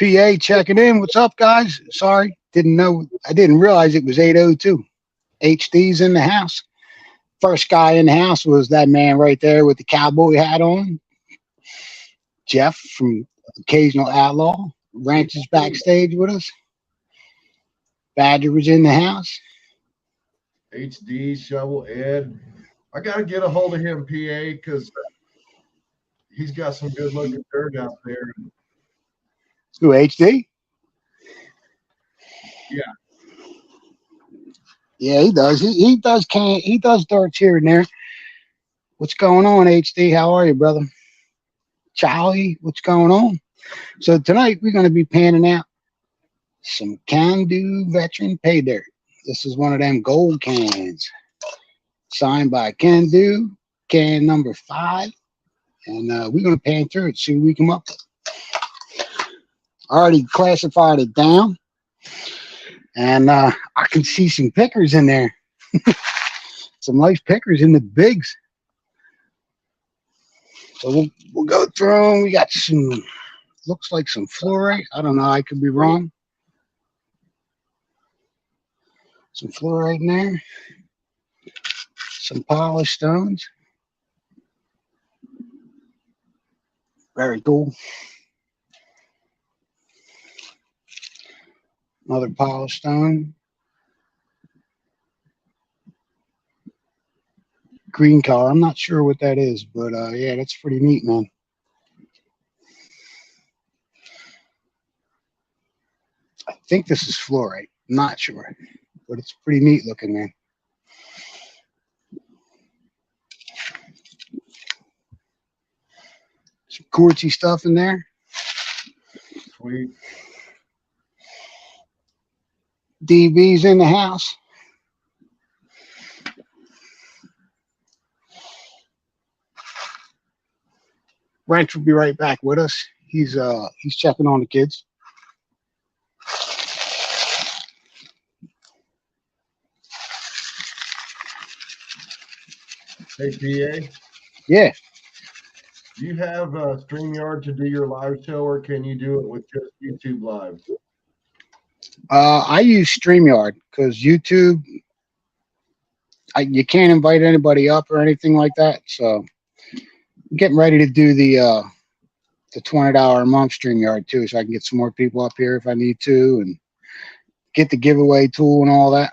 PA checking in. What's up, guys? Sorry, didn't know. I didn't realize it was 8:02. HD's in the house. First guy in the house was that man right there with the cowboy hat on. Jeff from Occasional Outlaw. Ranch is backstage with us. Badger was in the house. HD, Shovel, Ed. I got to get a hold of him, PA, because he's got some good looking dirt out there. Who, HD? Yeah. Yeah, he does. He does darts here and there. What's going on, HD? How are you, brother? Charlie, what's going on? So tonight we're going to be panning out some Can Do Veteran Paydirt. This is one of them gold cans, signed by Can Do, can number 5, and we're going to pan through it, see what we come up with. I already classified it down, and I can see some pickers in there. Some nice pickers in the bigs. So we'll go through them. We got some, looks like some fluorite. I don't know. I could be wrong. Some fluorite in there. Some polished stones. Very cool. Another polished stone. Green color. I'm not sure what that is, but yeah, that's pretty neat, man. I think this is fluorite. Not sure, but it's pretty neat looking, man. Some quartzy stuff in there. Sweet. DB's in the house. Ranch will be right back with us. He's checking on the kids. Hey, PA. Yeah. Do you have a StreamYard to do your live show, or can you do it with just YouTube Live? I use StreamYard because YouTube, you can't invite anybody up or anything like that. So I'm getting ready to do the $20 a month StreamYard too, so I can get some more people up here if I need to, and get the giveaway tool and all that.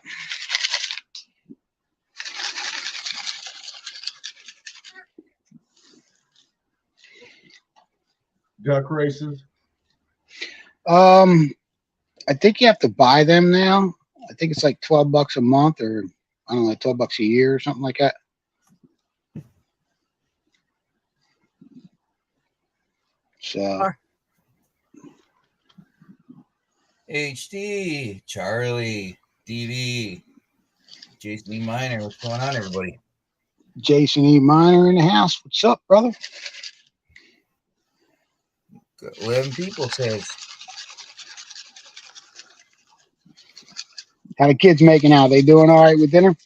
Duck races? I think you have to buy them now. I think it's like $12 a month, or I don't know, $12 a year or something like that. So HD, Charlie, DV, Jason E. Minor. What's going on, everybody? Jason E. Minor in the house. What's up, brother? 11 people says. How the kids making out? They doing all right with dinner?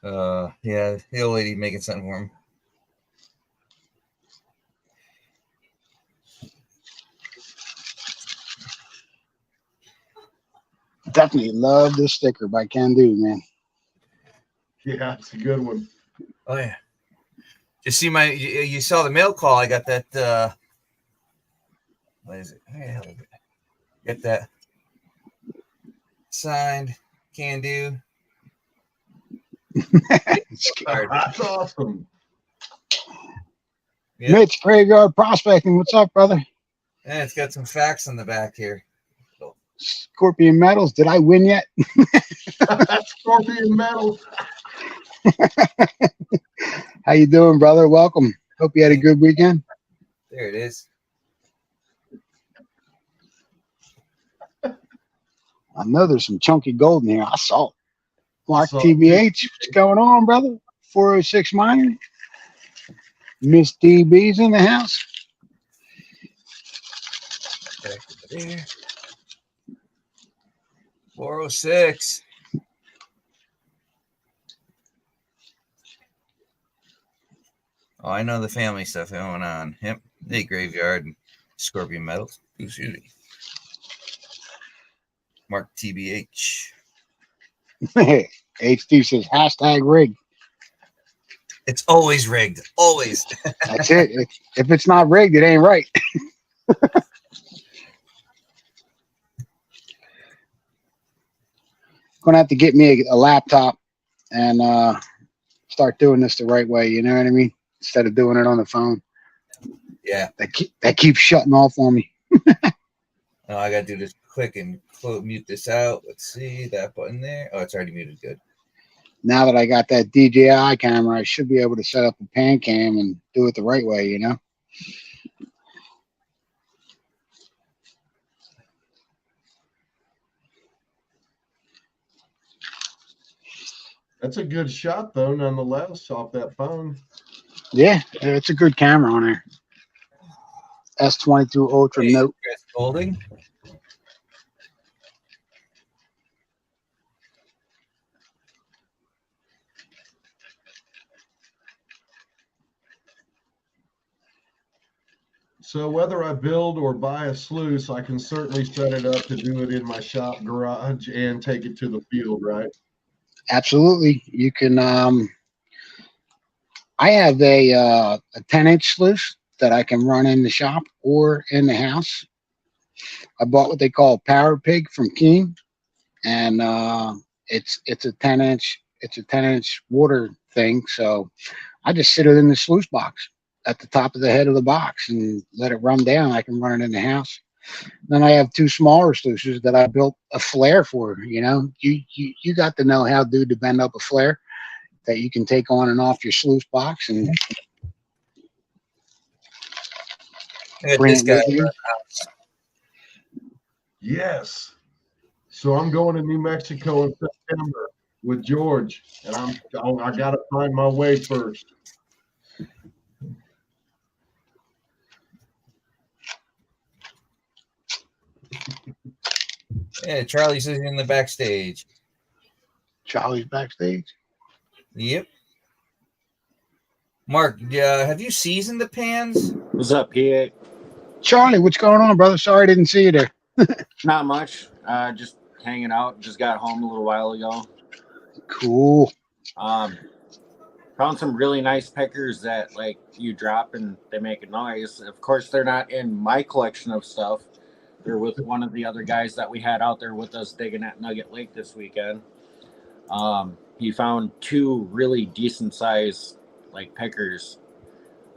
Yeah, the old lady making something for him. Definitely love this sticker by Can Do, man. Yeah, it's a good one. Oh yeah. Just see you saw the mail call. I got that. What is it? Get that signed. Can Do. That's awesome. Yep. Mitch, Graveyard Prospecting. What's up, brother? Yeah, it's got some facts on the back here. Scorpion Metals. Did I win yet? Scorpion Metals. How you doing, brother? Welcome. Hope you had a good weekend. There it is. I know there's some chunky gold in here. I saw it. Mark TBH, what's going on, brother? 406 Minor. Miss DB's in the house. Back over there. 406. Oh, I know the family stuff going on. Yep. The graveyard and scorpion metals. Ooh, excuse me. Mark TBH. HD says hashtag rigged. It's always rigged. Always. That's it. If it's not rigged, it ain't right. Gonna have to get me a laptop and start doing this the right way. You know what I mean? Instead of doing it on the phone. Yeah. That keeps shutting off on me. Oh, I gotta do this quick and mute this out. Let's see that button there. Oh, it's already muted. Good. Now that I got that DJI camera, I should be able to set up a pan cam and do it the right way. You know. That's a good shot, though, nonetheless, off that phone. Yeah, it's a good camera on there. S22 Ultra Note. Chris Golding. So whether I build or buy a sluice, I can certainly set it up to do it in my shop garage and take it to the field, right? Absolutely, you can. I have a 10-inch sluice that I can run in the shop or in the house. I bought what they call Power Pig from Keen, and it's a 10-inch. It's a 10-inch water thing. So I just sit it in the sluice box at the top of the head of the box and let it run down. I can run it in the house. Then I have two smaller sluices that I built a flare for. You know, you got to know how to bend up a flare that you can take on and off your sluice box and bring This it guy. with you. Yes. So I'm going to New Mexico in September with George, and I got to find my way first. Yeah, Charlie's in the backstage. Charlie's backstage. Yep. Mark, have you seasoned the pans? What's up, PA? Charlie, what's going on, brother? Sorry I didn't see you there. Not much. Just hanging out. Just got home a little while ago. Cool. Found some really nice pickers that like you drop and they make a noise. Of course, they're not in my collection of stuff. They're with one of the other guys that we had out there with us digging at Nugget Lake this weekend. He found two really decent size like pickers.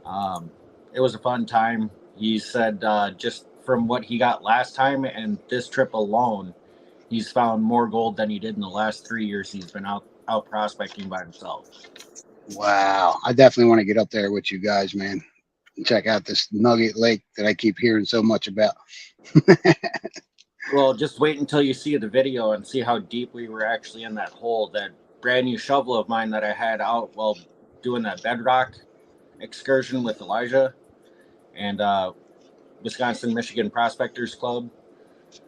It was a fun time. He said just from what he got last time and this trip alone, he's found more gold than he did in the last 3 years he's been out prospecting by himself. Wow. I definitely want to get up there with you guys, man. Check out this Nugget Lake that I keep hearing so much about. Well, just wait until you see the video and see how deep we were actually in that hole. That brand new shovel of mine that I had out while doing that bedrock excursion with Elijah and Wisconsin Michigan Prospectors Club.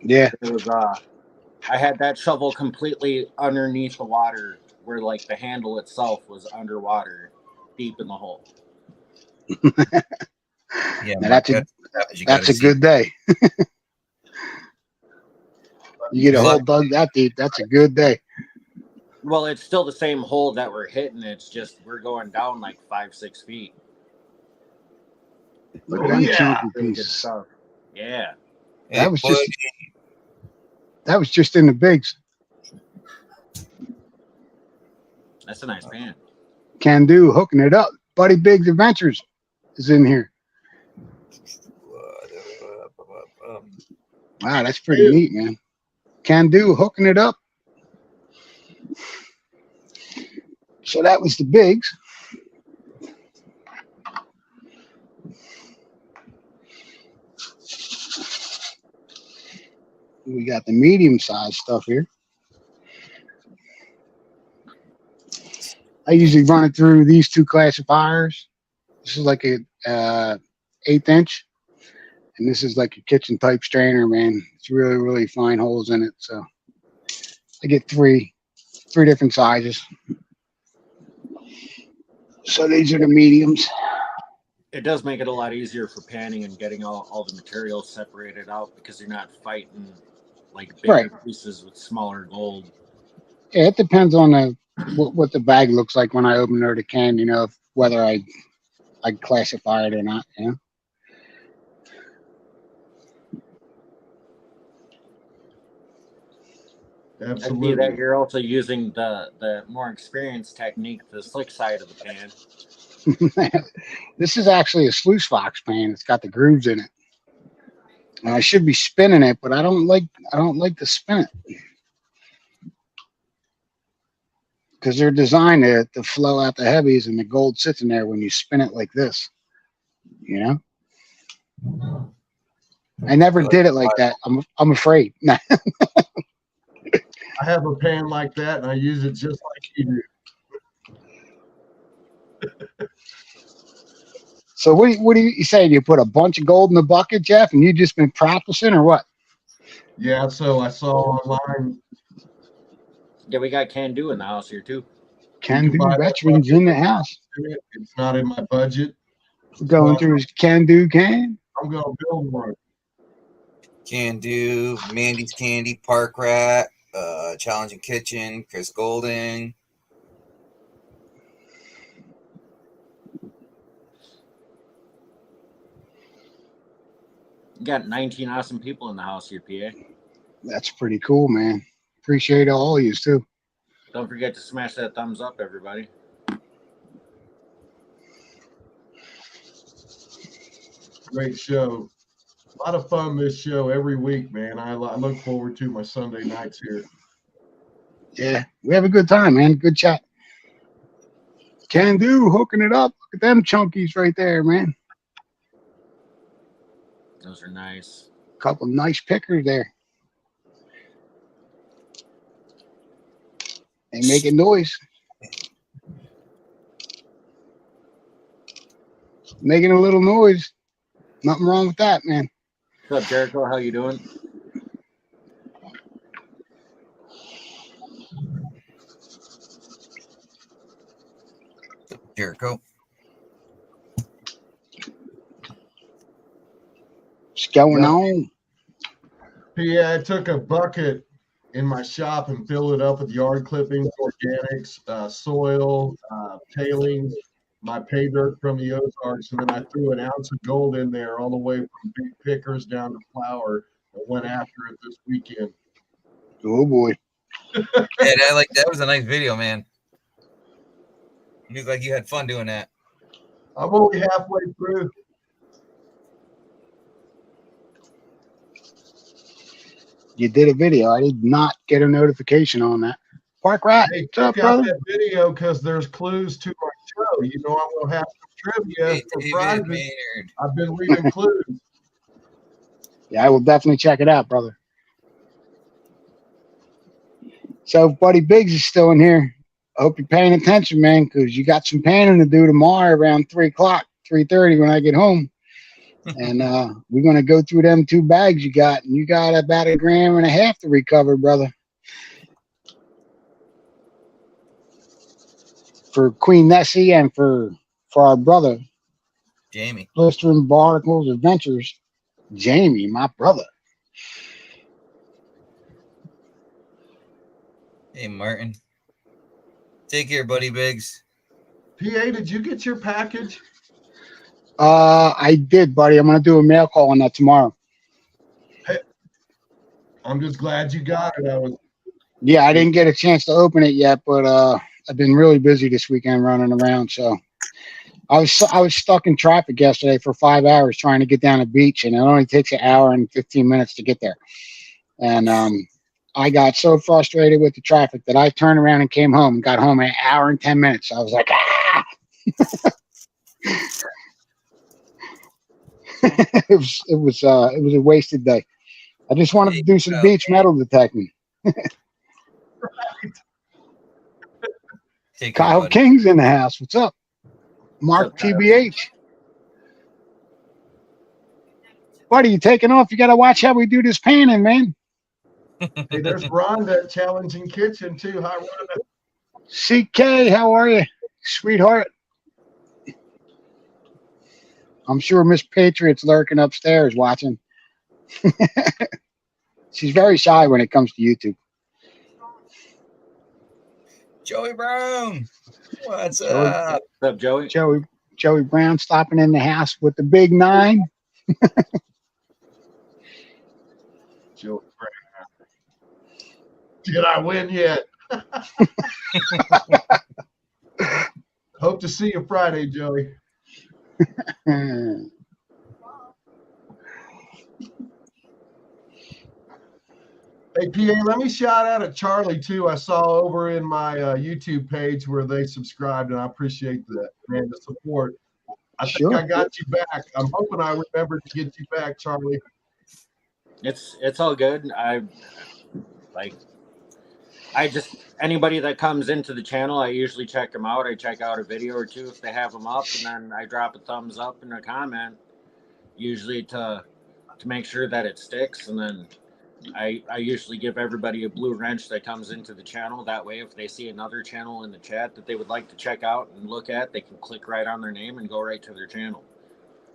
Yeah. It was I had that shovel completely underneath the water where like the handle itself was underwater deep in the hole. Yeah, Now Mark, that's a good day. You get a hole dug that deep, that's a good day. Well, it's still the same hole that we're hitting. It's just we're going down like 5-6 feet. Look at them chunky Really good pieces. stuff. Yeah. That was just in the bigs. That's a nice pan. Can do hooking it up. Buddy Biggs Adventures is in here. Wow, that's pretty neat, man. Can do hooking it up. So that was the bigs. We got the medium sized stuff here. I usually run it through these two classifiers. This is like a 1/8 inch, and this is like a kitchen type strainer, man. It's really, really fine holes in it. So I get three different sizes. So these are the mediums. It does make it a lot easier for panning and getting all the materials separated out because you're not fighting like bigger Right. pieces with smaller gold. Yeah, it depends on what the bag looks like when I open it or the can. Whether I classify it or not. I see Absolutely. that you're also using the more experienced technique, the slick side of the pan. This is actually a sluice fox pan. It's got the grooves in it, and I should be spinning it, but I don't like to spin it because they're designed to flow out the heavies, and the gold sits in there when you spin it like this. I never did it like that. I'm afraid. I have a pan like that, and I use it just like you do. So what do you say? You put a bunch of gold in the bucket, Jeff, and you just been practicing, or what? Yeah, so I saw online. Yeah, we got Can Do in the house here too. Can do buy that veterans in the house. It's not in my budget. Going through his can do can. I'm going to build one. Can Do, Mandy's Candy, Park Rat, Challenging Kitchen, Chris Golden. You got 19 awesome people in the house here, PA. That's pretty cool, man. Appreciate all of you too. Don't forget to smash that thumbs up, everybody. Great show. A lot of fun this show every week, man. I look forward to my Sunday nights here. Yeah, we have a good time, man. Good chat. Can do, hooking it up. Look at them chunkies right there, man. Those are nice. Couple nice pickers there. They making noise. Making a little noise. Nothing wrong with that, man. What's up, Jericho? How you doing? Jericho. What's going on? Yeah, I took a bucket in my shop and filled it up with yard clippings, organics, soil, tailings, my pay dirt from the Ozarks, and then I threw an ounce of gold in there all the way from big pickers down to flour and went after it this weekend. Oh boy. Yeah, that was a nice video, man. You look like you had fun doing that. I'm only halfway through. You did a video. I did not get a notification on that. Park Rat, Hey, what's up, check out brother? that video because there's clues to my show. You know, I'm gonna have some trivia Hey, for David prizes. Maynard. I've been leaving clues. Yeah, I will definitely check it out, brother. So, Buddy Biggs is still in here. I hope you're paying attention, man, because you got some panning to do tomorrow around 3 o'clock, 3:30 when I get home. And we're going to go through them 2 bags you got. And you got about 1.5 grams to recover, brother. For Queen Nessie and for our brother, Jamie. Blistering Barnacles Adventures, Jamie, my brother. Hey, Martin. Take care, Buddy Biggs. PA, did you get your package? I did, buddy. I'm going to do a mail call on that tomorrow. Hey, I'm just glad you got it. Yeah, I didn't get a chance to open it yet, but I've been really busy this weekend running around. So I was stuck in traffic yesterday for 5 hours trying to get down the beach, and it only takes 1 hour and 15 minutes to get there. And I got so frustrated with the traffic that I turned around and came home and got home in 1 hour and 10 minutes. I was like, ah! it was a wasted day. I just wanted to do some beach metal detecting. Take Kyle care, King's in the house. What's up? Mark What's up, Kyle? TBH. Buddy, you taking off? You got to watch how we do this panning, man. Hey, there's Rhonda at Challenging Kitchen too. Hi, Rhonda. CK, how are you, sweetheart? I'm sure Miss Patriots lurking upstairs watching. She's very shy when it comes to YouTube. Joey Brown, what's Joey, up? What's up, Joey? Joey Brown stopping in the house with the big 9. Joe Brown. Did I win yet? Hope to see you Friday, Joey. Hey, PA, let me shout out at Charlie, too. I saw over in my YouTube page where they subscribed, and I appreciate that, man, the support. I Sure. think I got you back. I'm hoping I remembered to get you back, Charlie. It's all good. Anybody that comes into the channel, I usually check them out. I check out a video or two if they have them up, and then I drop a thumbs up and a comment, usually to make sure that it sticks. And then I usually give everybody a blue wrench that comes into the channel. That way, if they see another channel in the chat that they would like to check out and look at, they can click right on their name and go right to their channel.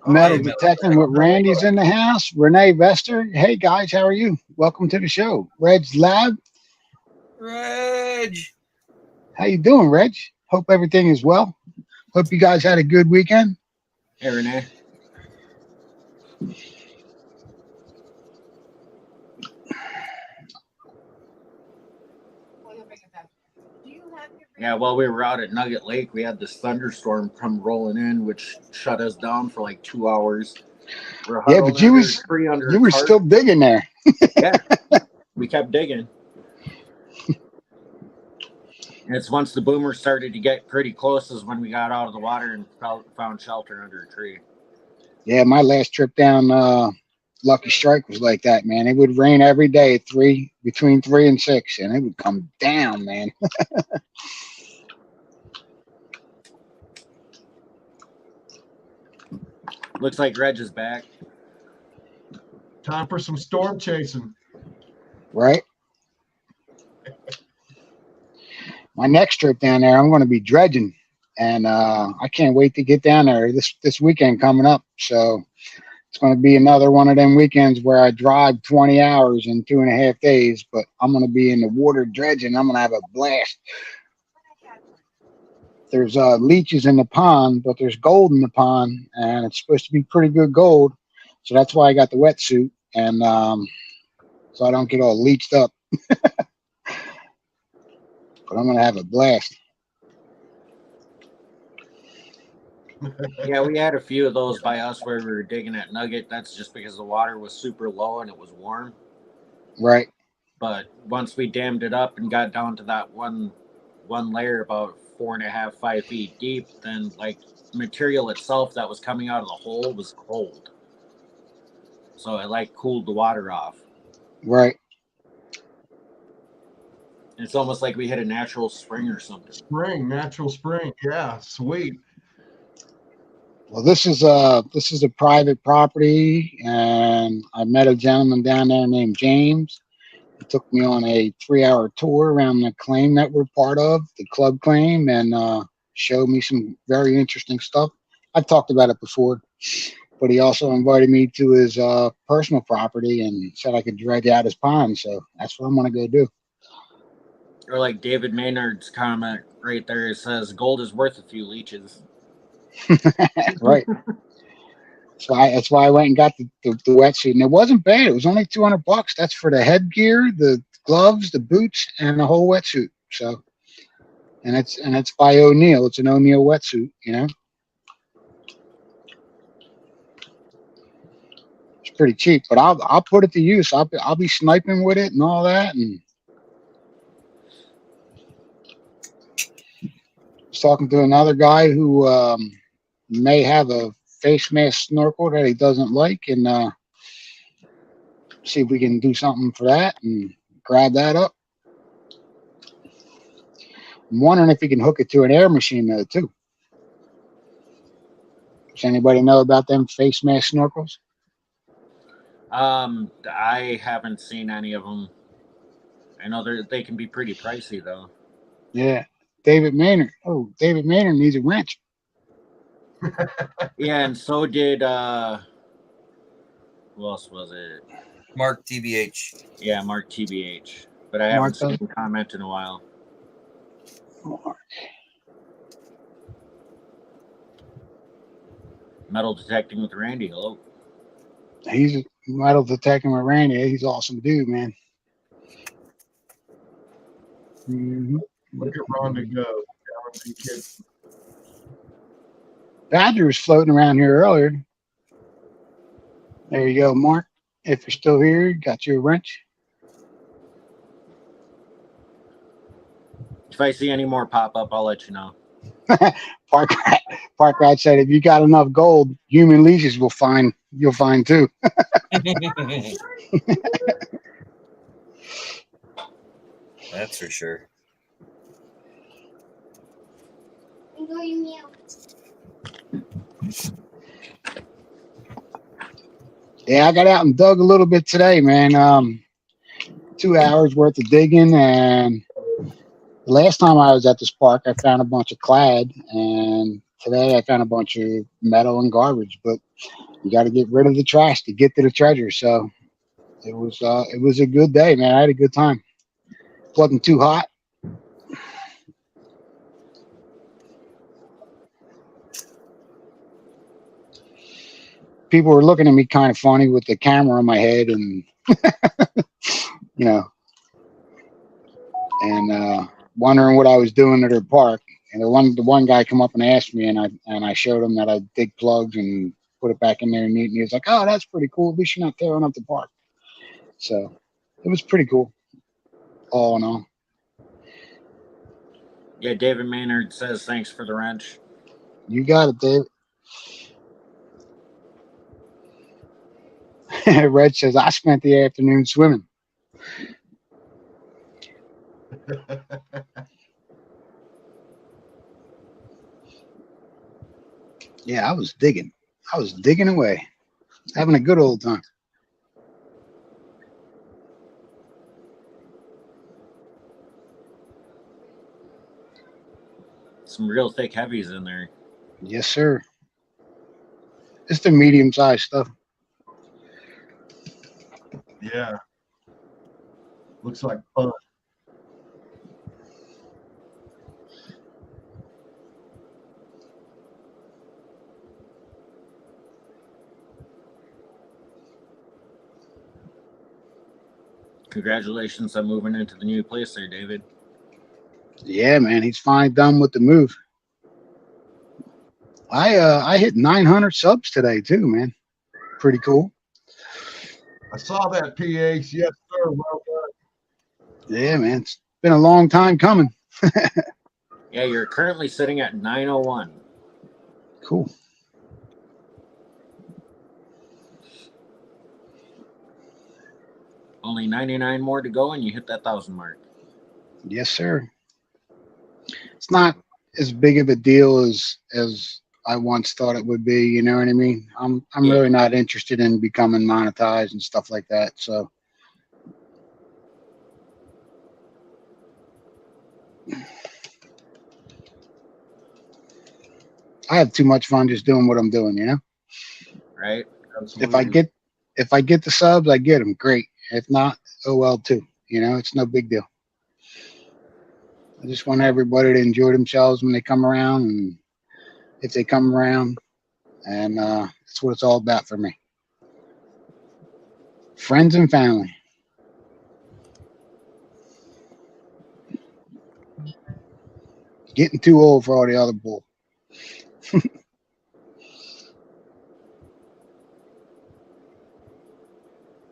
Metal Hey, detecting with Randy's in the house. Renee Vester. Hey guys, how are you? Welcome to the show. Reg's Lab. Reg. How you doing, Reg? Hope everything is well. Hope you guys had a good weekend. Hey, Renee. Yeah, while we were out at Nugget Lake, we had this thunderstorm come rolling in, which shut us down for like 2 hours. Yeah, but you were still digging there. Yeah, we kept digging. And it's once the boomers started to get pretty close is when we got out of the water and found shelter under a tree. Yeah, my last trip down Lucky Strike was like that, man. It would rain every day at between 3 and 6, and it would come down, man. Looks like Reg is back. Time for some storm chasing. Right? My next trip down there, I'm going to be dredging, and I can't wait to get down there this weekend coming up. So it's going to be another one of them weekends where I drive 20 hours in 2.5 days, but I'm going to be in the water dredging. I'm going to have a blast. There's leeches in the pond, but there's gold in the pond, and it's supposed to be pretty good gold. So that's why I got the wetsuit, and so I don't get all leached up. But I'm going to have a blast. Yeah, we had a few of those by us where we were digging at Nugget. That's just because the water was super low and it was warm. Right. But once we dammed it up and got down to that one layer about 4.5, 5 feet deep, then like material itself that was coming out of the hole was cold. So it like cooled the water off. Right. It's almost like we hit a natural spring or something. Natural spring. Yeah, sweet. Well, this is a private property, and I met a gentleman down there named James. He took me on a 3-hour tour around the claim that we're part of, the club claim, and showed me some very interesting stuff. I've talked about it before, but he also invited me to his personal property and said I could dredge out his pond. So that's what I'm going to go do. Or like David Maynard's comment right there, it says gold is worth a few leeches. Right. That's why I went and got the wetsuit, and it wasn't bad. It was only $200. That's for the headgear, the gloves, the boots, and the whole wetsuit. So, and it's by O'Neill. It's an O'Neill wetsuit, you know. It's pretty cheap, but I'll put it to use. I'll be sniping with it and all that. And I was talking to another guy who may have a face mask snorkel that he doesn't like, and see if we can do something for that and grab that up. I'm wondering if you can hook it to an air machine though too. Does anybody know about them face mask snorkels? I haven't seen any of them. I know they can be pretty pricey though. Yeah. David Maynard. Oh, David Maynard needs a wrench. Yeah, and so did who else was it? Mark TBH. Yeah, Mark TBH. But I Mark haven't seen does. him comment in a while. Metal detecting with Randy. Hello. He's metal detecting with Randy. He's awesome dude, man. Mm-hmm. Look at Rhonda go. Kid. Badger was floating around here earlier. There you go, Mark. If you're still here, got you a wrench. If I see any more pop up, I'll let you know. Park Rat said, if you got enough gold, human leashes will find. You'll find too. That's for sure. Yeah, I got out and dug a little bit today, man. 2 hours worth of digging, and the last time I was at this park, I found a bunch of clad, and today I found a bunch of metal and garbage. But you got to get rid of the trash to get to the treasure. So it was a good day, man. I had a good time. Wasn't too hot. People were looking at me kind of funny with the camera on my head, and you know, and wondering what I was doing at their park. And the one guy come up and asked me, and I showed him that I dig plugs and put it back in there neat. And he was like, "Oh, that's pretty cool. At least you're not tearing up the park." So it was pretty cool, all in all. Yeah, David Maynard says thanks for the wrench. You got it, Dave. Red says, I spent the afternoon swimming. Yeah, I was digging. I was digging away, having a good old time. Some real thick heavies in there. Yes, sir. It's the medium-sized stuff. Yeah. Looks like fun. Congratulations on moving into the new place there, David. Yeah, man, he's finally done with the move. I hit 900 subs today too, man. Pretty cool. I saw that PH. Yes, sir. Well done. Yeah, man, it's been a long time coming. Yeah, you're currently sitting at 901. Cool. Only 99 more to go, and you hit that 1,000 mark. Yes, sir. It's not as big of a deal as I once thought it would be. You know what I mean? I'm Yeah. really not interested in becoming monetized and stuff like that. So I have too much fun just doing what I'm doing. You know, Right? Absolutely. if I get the subs, I get them. Great. If not, oh well too. You know, it's no big deal. I just want everybody to enjoy themselves when they come around, and if they come around, and that's what it's all about for me. Friends and family. Getting too old for all the other bull.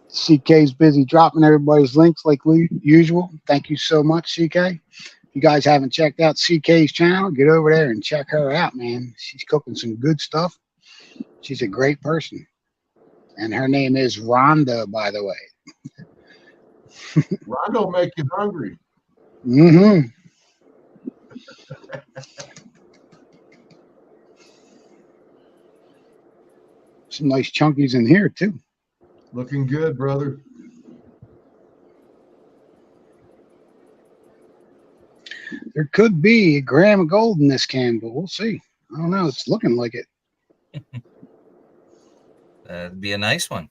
CK's busy dropping everybody's links like usual. Thank you so much, CK. If you guys haven't checked out CK's channel, get over there and check her out, man. She's cooking some good stuff. She's a great person. And her name is Rhonda, by the way. Rondo will make you hungry. Mm-hmm. Some nice chunkies in here, too. Looking good, brother. There could be a gram of gold in this can, but we'll see. I don't know. It's looking like it. That'd be a nice one.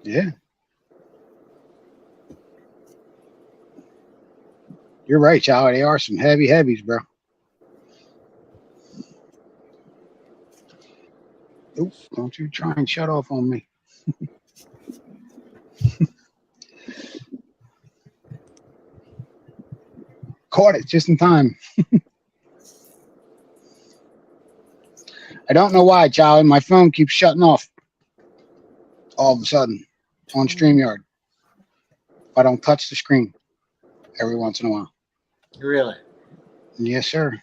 Yeah. You're right, Charlie. They are some heavy heavies, bro. Oop, don't you try and shut off on me. Caught it just in time. I don't know why, Charlie. My phone keeps shutting off all of a sudden on StreamYard. If I don't touch the screen every once in a while. Really? Yes, sir.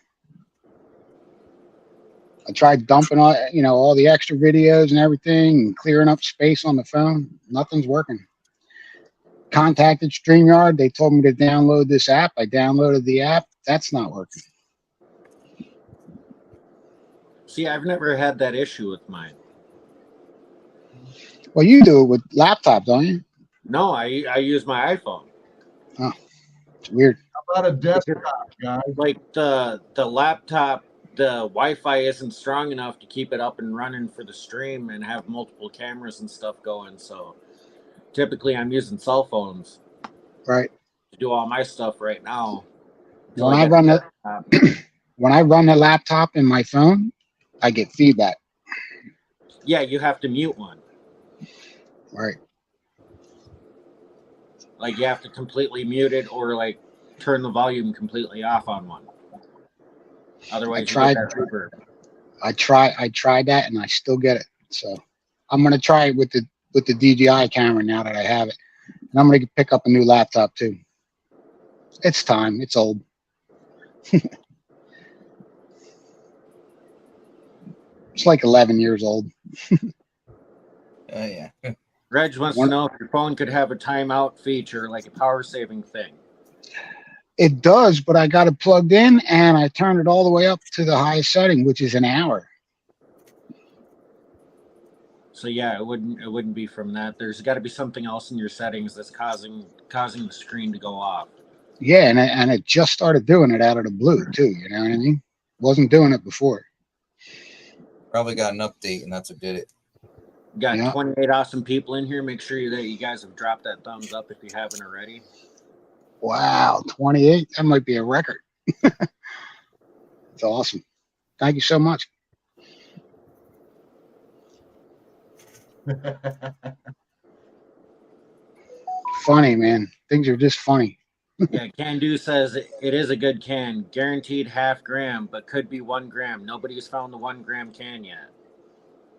I tried dumping all the extra videos and everything and clearing up space on the phone. Nothing's working. Contacted StreamYard. They told me to download this app. I downloaded the app. That's not working. See, I've never had that issue with mine. Well, you do it with laptops, don't you? No, I use my iPhone. Oh, it's weird. How about a desktop, guys? Like the laptop, the Wi-Fi isn't strong enough to keep it up and running for the stream and have multiple cameras and stuff going. So typically I'm using cell phones Right. to do all my stuff right now. When I run the laptop in my phone, I get feedback. Yeah, you have to mute one. Right. Like you have to completely mute it or like turn the volume completely off on one. Otherwise, you get that reverb. I tried that and I still get it. So I'm gonna try it with the DJI camera now that I have it. And I'm gonna pick up a new laptop too. It's time. It's old. It's like 11 years old. Yeah. Reg wants to know if your phone could have a timeout feature, like a power saving thing. It does, but I got it plugged in and I turned it all the way up to the highest setting, which is an hour. So yeah, it wouldn't be from that. There's got to be something else in your settings that's causing the screen to go off. Yeah, and it just started doing it out of the blue too. You know what I mean? Wasn't doing it before. Probably got an update, and that's what did it. Got 28 awesome people in here. Make sure that you guys have dropped that thumbs up if you haven't already. Wow, 28. That might be a record. It's awesome. Thank you so much. Funny, man. Things are just funny. Yeah, Can Do says it is a good can, guaranteed half gram, but could be 1 gram. Nobody's found the 1 gram can yet.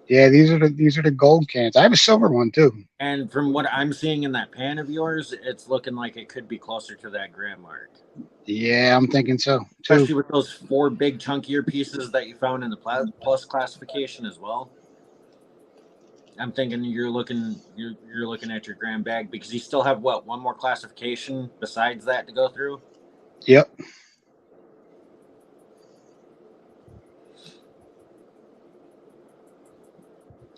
Yeah, these are the gold cans. I have a silver one too. And from what I'm seeing in that pan of yours, it's looking like it could be closer to that gram mark. Yeah, I'm thinking so too. Especially with those 4 big chunkier pieces that you found in the plus classification as well. I'm thinking you're looking at your gram bag because you still have one more classification besides that to go through. Yep.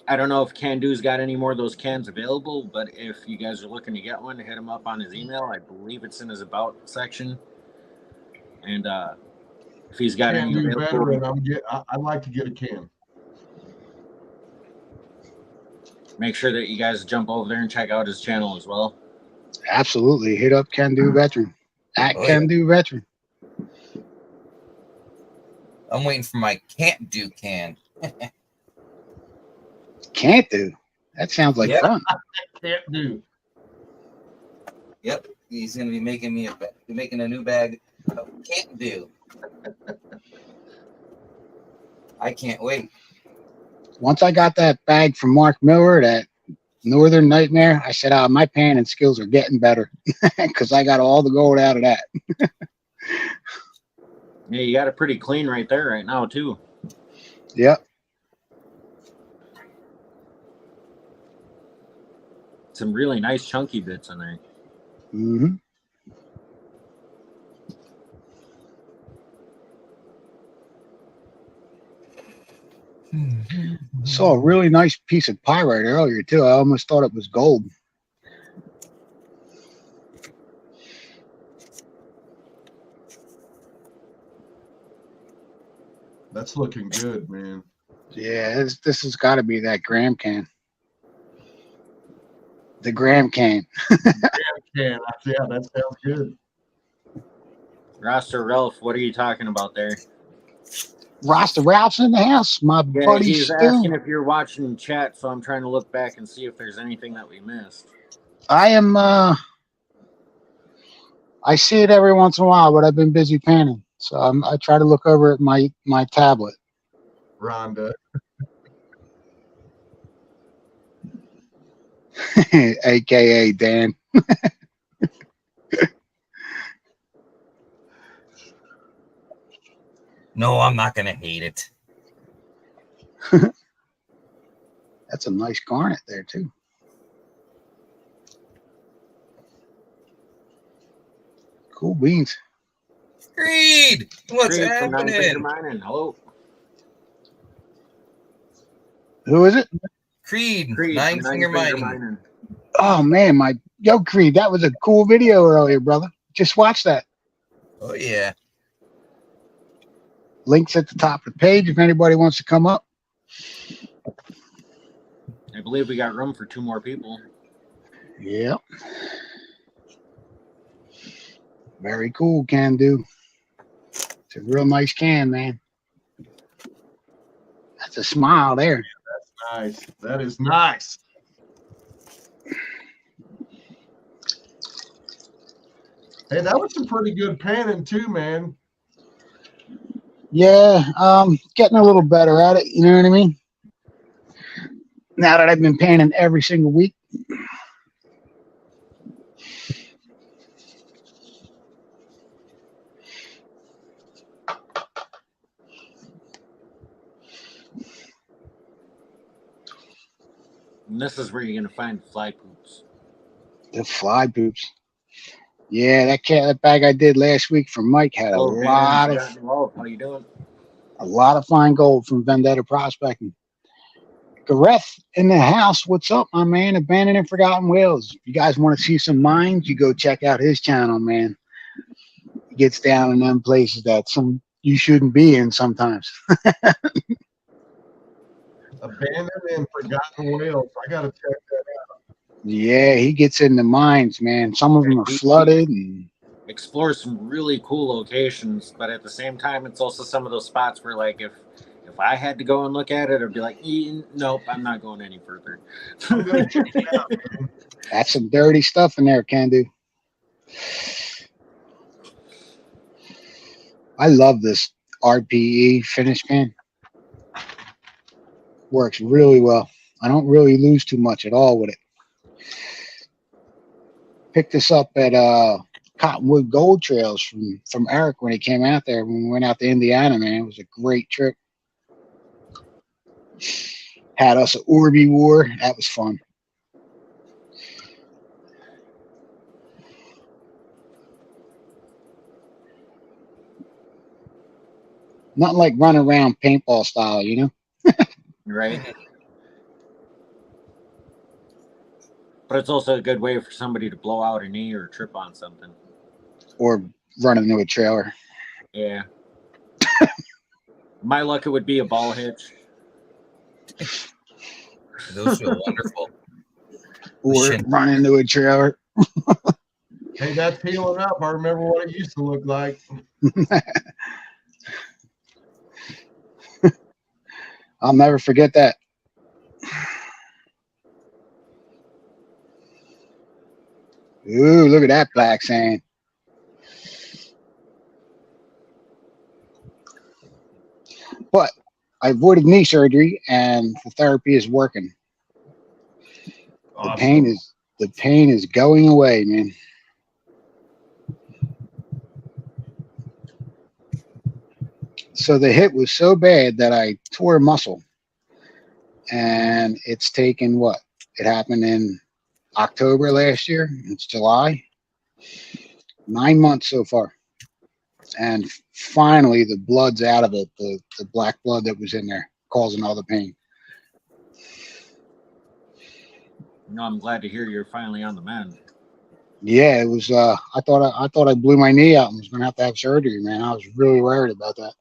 I don't know if Can Do's got any more of those cans available, but if you guys are looking to get one, hit him up on his email. I believe it's in his about section. And if he's got any available, I'd like to get a can. Make sure that you guys jump over there and check out his channel as well. Absolutely. Hit up Can Do Veteran. At Can Do Veteran. I'm waiting for my can't do can. Can't do. That sounds like fun. Can't do. Yep, he's gonna be making a new bag. Can't do. I can't wait. Once I got that bag from Mark Miller, that Northern Nightmare, I said, my panning skills are getting better because I got all the gold out of that. Yeah, you got it pretty clean right there right now, too. Yep. Some really nice chunky bits in there. Mm-hmm. Saw a really nice piece of pyrite earlier too. I almost thought it was gold. That's looking good, man. Yeah, this has got to be that Graham can. The Graham can. Yeah, that sounds good. Roster Ralph, what are you talking about there? Rasta Ralph's in the house. My Yeah, buddy he's Stu. asking if you're watching chat, so I'm trying to look back and see if there's anything that we missed. I am. I see it every once in a while, but I've been busy panning, so I try to look over at my tablet. Rhonda. AKA Dan. No, I'm not gonna hate it. That's a nice garnet there too. Cool beans. Creed, what's Creed from Nine Finger happening? Mining. Hello. Who is it? Creed, Creed Nine from Finger Mining. Oh man, Creed, that was a cool video earlier, brother. Just watch that. Oh yeah. Links at the top of the page if anybody wants to come up. I believe we got room for 2 more people. Yep. Very cool, can do. It's a real nice can, man. That's a smile there. Nice. That is nice. Hey, that was some pretty good panning too, man. Yeah, getting a little better at it, you know what I mean? Now that I've been panning every single week. And this is where you're going to find fly poops. The fly poops. Yeah, that bag I did last week for Mike had a lot of fine gold from Vendetta Prospecting. Gareth in the house. What's up, my man? Abandoned and Forgotten Whales. If you guys want to see some mines, you go check out his channel, man. He gets down in them places that you shouldn't be in sometimes. Abandoned and Forgotten Whales. I gotta check that out. Yeah, he gets in the mines, man. Some of them are flooded and explore some really cool locations, but at the same time, it's also some of those spots where, like, if I had to go and look at it, I'd be like, nope, I'm not going any further. I'm gonna check it out, man. That's some dirty stuff in there, can do. I love this RPE finish pan. Works really well. I don't really lose too much at all with it. Picked this up at Cottonwood Gold Trails from Eric when he came out there when we went out to Indiana, man. It was a great trip. Had us an Orby War. That was fun. Nothing like running around paintball style, you know? Right. But it's also a good way for somebody to blow out a knee or trip on something. Or run into a trailer. Yeah. My luck, it would be a ball hitch. Those feel wonderful. Or run into a trailer. Hey, that's healing up. I remember what it used to look like. I'll never forget that. Ooh, look at that black sand. But I avoided knee surgery and the therapy is working. Awesome. The pain is going away, man. So the hit was so bad that I tore a muscle. And it's taken what? It happened in October last year. It's July. 9 months so far. And finally the blood's out of it. The black blood that was in there causing all the pain. No, I'm glad to hear you're finally on the mend. Yeah, it was I thought I blew my knee out and was gonna have to have surgery, man. I was really worried about that.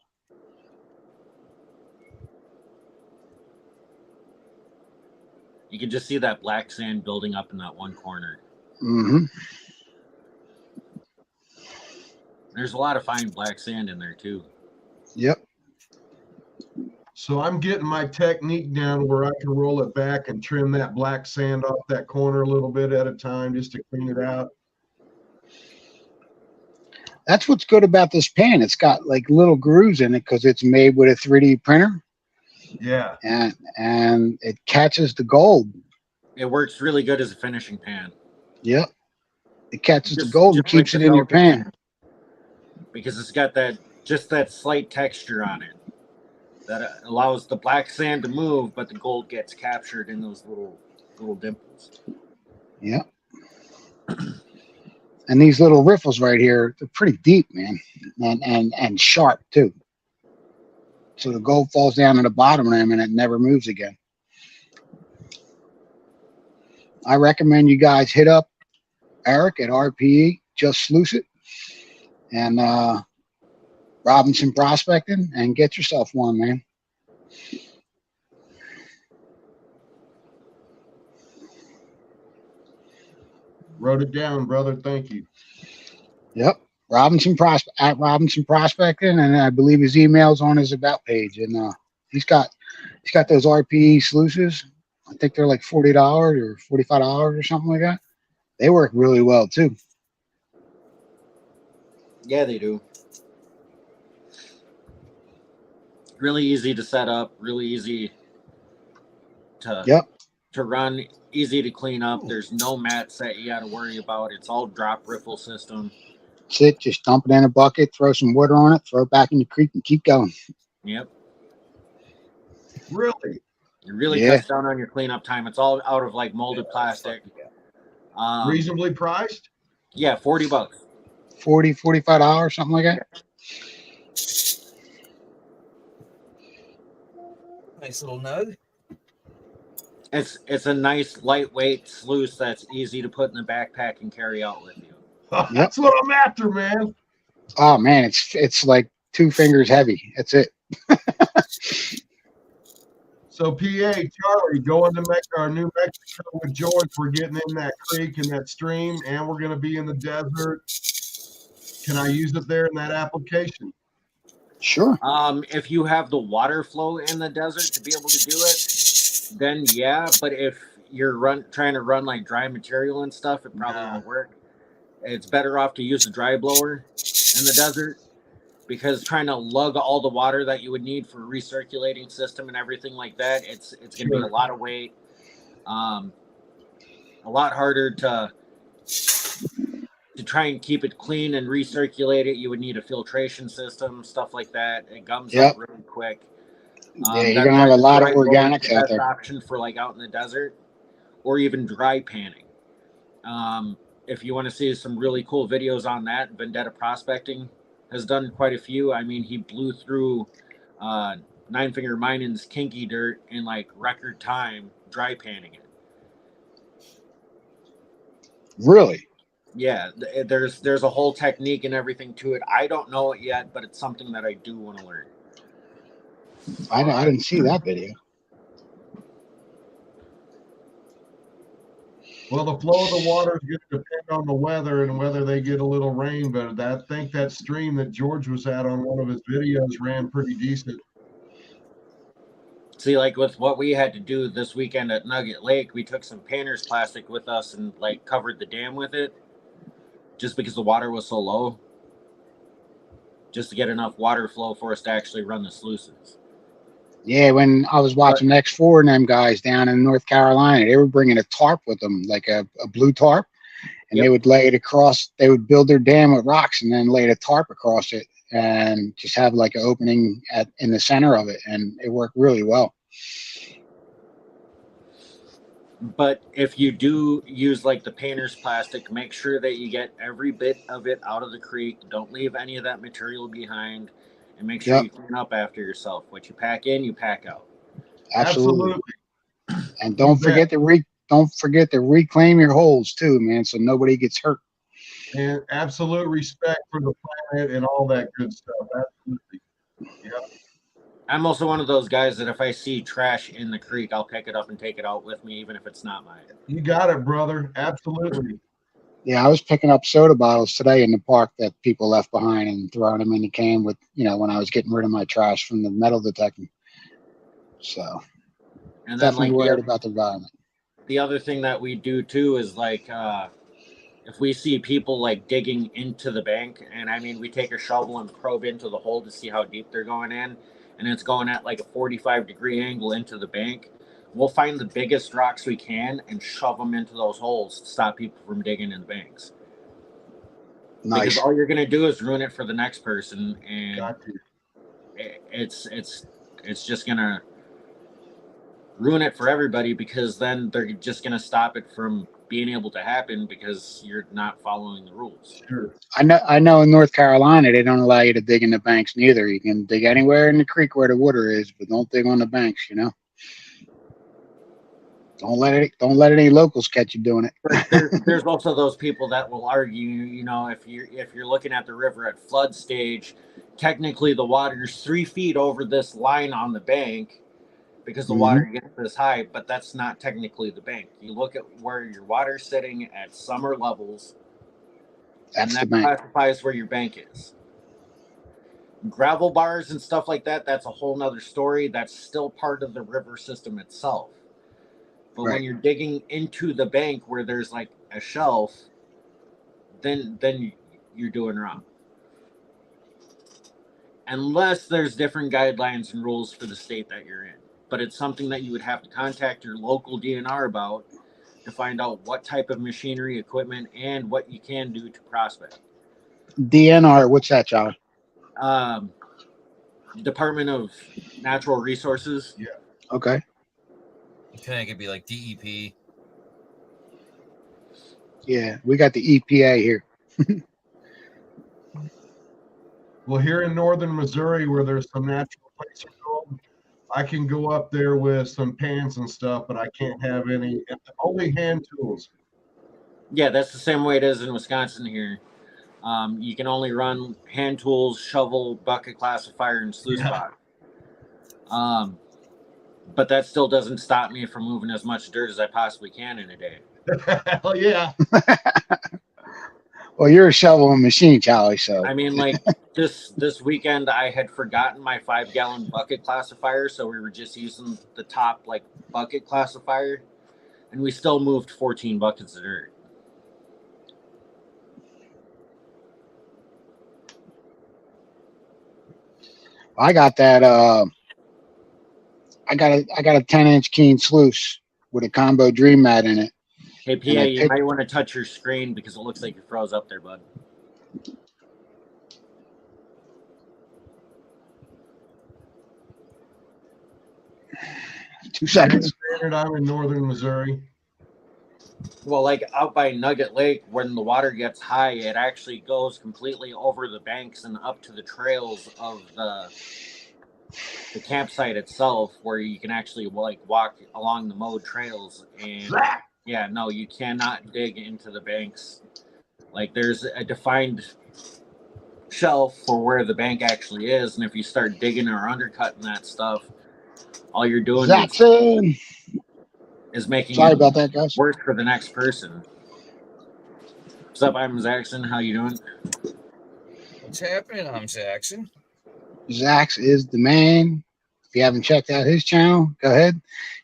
You can just see that black sand building up in that one corner. Mm-hmm. There's a lot of fine black sand in there too. Yep. So I'm getting my technique down where I can roll it back and trim that black sand off that corner a little bit at a time just to clean it out. That's what's good about this pan. It's got like little grooves in it because it's made with a 3D printer. Yeah. And it catches the gold. It works really good as a finishing pan. Yep. It catches the gold and just like keeps the it in your Falcon pan. because it's got that slight texture on it that allows the black sand to move, but the gold gets captured in those little dimples. Yep. And these little riffles right here, they're pretty deep, man, and sharp too. So the gold falls down to the bottom of them and it never moves again. I recommend you guys hit up Eric at RPE, just sluice it, and Robinson Prospecting, and get yourself one, man. Wrote it down, brother. Thank you. Yep. At Robinson Prospecting, and I believe his email's on his about page. And he's got those RPE sluices. I think they're like $40 or $45 or something like that. They work really well too. Yeah, they do. Really easy to set up, really easy to run, easy to clean up. There's no mats that you got to worry about. It's all drop riffle system. That's it. Just dump it in a bucket, throw some water on it, throw it back in the creek, and keep going. Yep. Really? It really cuts down on your cleanup time. It's all out of like molded plastic. Reasonably priced? Yeah, $40. $40, $45, something like that. Nice little nug. It's a nice lightweight sluice that's easy to put in the backpack and carry out with you. That's what I'm after, man. Oh man, it's like 2 fingers heavy. That's it. So PA, Charlie, going to New Mexico with George. We're getting in that creek and that stream, and we're going to be in the desert. Can I use it there in that application? Sure. If you have the water flow in the desert to be able to do it, then yeah. But if you're trying to run like dry material and stuff, it probably won't work. It's better off to use a dry blower in the desert because trying to lug all the water that you would need for a recirculating system and everything like that, it's going to be a lot of weight, a lot harder to try and keep it clean and recirculate it. You would need a filtration system, stuff like that. It gums up really quick. You're gonna have a lot of organics out there. Option for like out in the desert, or even dry panning. If you want to see some really cool videos on that, Vendetta Prospecting has done quite a few. I mean, he blew through Nine Finger Mining's kinky dirt in like record time, dry panning it. Really? Yeah, there's a whole technique and everything to it. I don't know it yet, but it's something that I do want to learn. I didn't see that video. Well, the flow of the water is going to depend on the weather and whether they get a little rain. But I think that stream that George was at on one of his videos ran pretty decent. See, like with what we had to do this weekend at Nugget Lake, we took some painter's plastic with us and like covered the dam with it just because the water was so low, just to get enough water flow for us to actually run the sluices. Yeah, when I was watching X4 and them guys down in North Carolina, they were bringing a tarp with them, like a blue tarp, and they would lay it across. They would build their dam with rocks and then lay the tarp across it and just have like an opening in the center of it, and it worked really well. But if you do use like the painter's plastic, make sure that you get every bit of it out of the creek. Don't leave any of that material behind, and make sure you clean up after yourself. What you pack in, you pack out. Absolutely. And don't forget to reclaim your holes too, man, so nobody gets hurt. And absolute respect for the planet and all that good stuff. Absolutely. Yep. I'm also one of those guys that if I see trash in the creek, I'll pick it up and take it out with me, even if it's not mine. You got it, brother. Absolutely. Yeah, I was picking up soda bottles today in the park that people left behind and throwing them in the can with, when I was getting rid of my trash from the metal detecting. So And then definitely like worried about the environment. the other thing that we do too is like if we see people like digging into the bank, and I mean we take a shovel and probe into the hole to see how deep they're going in, and it's going at like a 45-degree angle into the bank, we'll find the biggest rocks we can and shove them into those holes to stop people from digging in the banks. Nice. Because all you're going to do is ruin it for the next person, and Got you. it's just going to ruin it for everybody, because then they're just going to stop it from being able to happen because you're not following the rules. Sure. I know in North Carolina they don't allow you to dig in the banks neither. You can dig anywhere in the creek where the water is, but don't dig on the banks, Don't let any locals catch you doing it. But there's also those people that will argue, if you're looking at the river at flood stage, technically the water's 3 feet over this line on the bank because the water gets this high, but that's not technically the bank. You look at where your water's sitting at summer levels, That's and the that bank. classifies where your bank is. Gravel bars and stuff like that, that's a whole nother story. That's still part of the river system itself. But when you're digging into the bank where there's like a shelf, then you're doing wrong. Unless there's different guidelines and rules for the state that you're in. But it's something that you would have to contact your local DNR about to find out what type of machinery, equipment, and what you can do to prospect. DNR, what's that, John? Department of Natural Resources. Yeah. Okay. It could be like DEP. Yeah, we got the EPA here. Well, here in northern Missouri, where there's some natural placer gold, I can go up there with some pans and stuff, but I can't have only hand tools. Yeah, that's the same way it is in Wisconsin here. You can only run hand tools, shovel, bucket classifier, and sluice box. But that still doesn't stop me from moving as much dirt as I possibly can in a day. Hell yeah. Well, you're a shoveling machine, Charlie. So I mean, like this weekend, I had forgotten my 5-gallon bucket classifier, so we were just using the top like bucket classifier, and we still moved 14 buckets of dirt. I got that. I got a 10-inch Keen sluice with a combo dream mat in it. Hey, PA, you might want to touch your screen because it looks like you froze up there, bud. Two seconds. I'm in northern Missouri. Well, like out by Nugget Lake, when the water gets high, it actually goes completely over the banks and up to the trails of the campsite itself, where you can actually like walk along the mowed trails. And yeah, no, you cannot dig into the banks. Like there's a defined shelf for where the bank actually is, and if you start digging or undercutting that stuff, all you're doing is making Sorry it about that, guys. worse for the next person. What's up, I'm Zaxon? How you doing? What's happening? I'm Zaxon. Zax is the man. If you haven't checked out his channel, go ahead.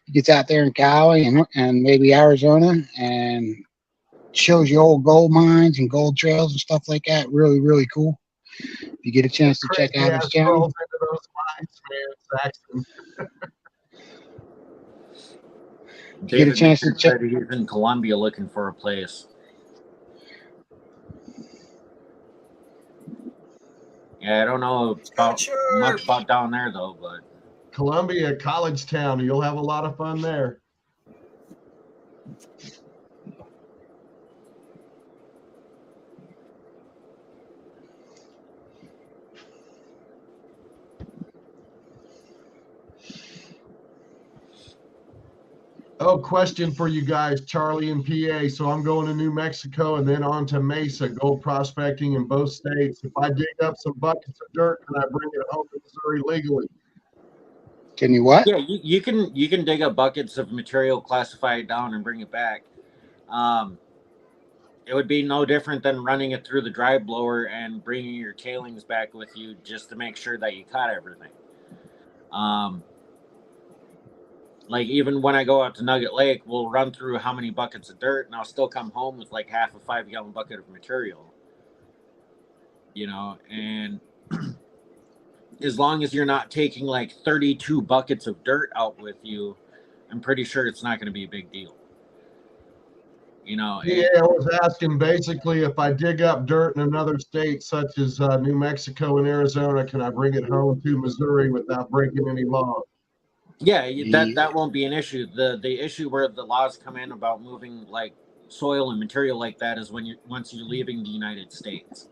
He gets out there in Cali and maybe Arizona and shows you old gold mines and gold trails and stuff like that. Really, really cool. If you get a chance to check out his channel. Into those mines, man, Get a chance to check. He's in Colombia looking for a place. Yeah, I don't know much about down there though, but Columbia, college town. You'll have a lot of fun there. Oh, question for you guys, Charlie and PA. So I'm going to New Mexico and then on to Mesa, gold prospecting in both states. If I dig up some buckets of dirt, can I bring it home to Missouri legally? Can you what? Yeah, you can dig up buckets of material, classify it down, and bring it back. It would be no different than running it through the dry blower and bringing your tailings back with you just to make sure that you caught everything. Like even when I go out to Nugget Lake, we'll run through how many buckets of dirt, and I'll still come home with like half a 5-gallon bucket of material. You know, and as long as you're not taking like 32 buckets of dirt out with you, I'm pretty sure it's not going to be a big deal. You know, Yeah, I was asking basically if I dig up dirt in another state, such as New Mexico and Arizona, can I bring it home to Missouri without breaking any law? yeah, that won't be an issue. The issue where the laws come in about moving like soil and material like that is when once you're leaving the United States.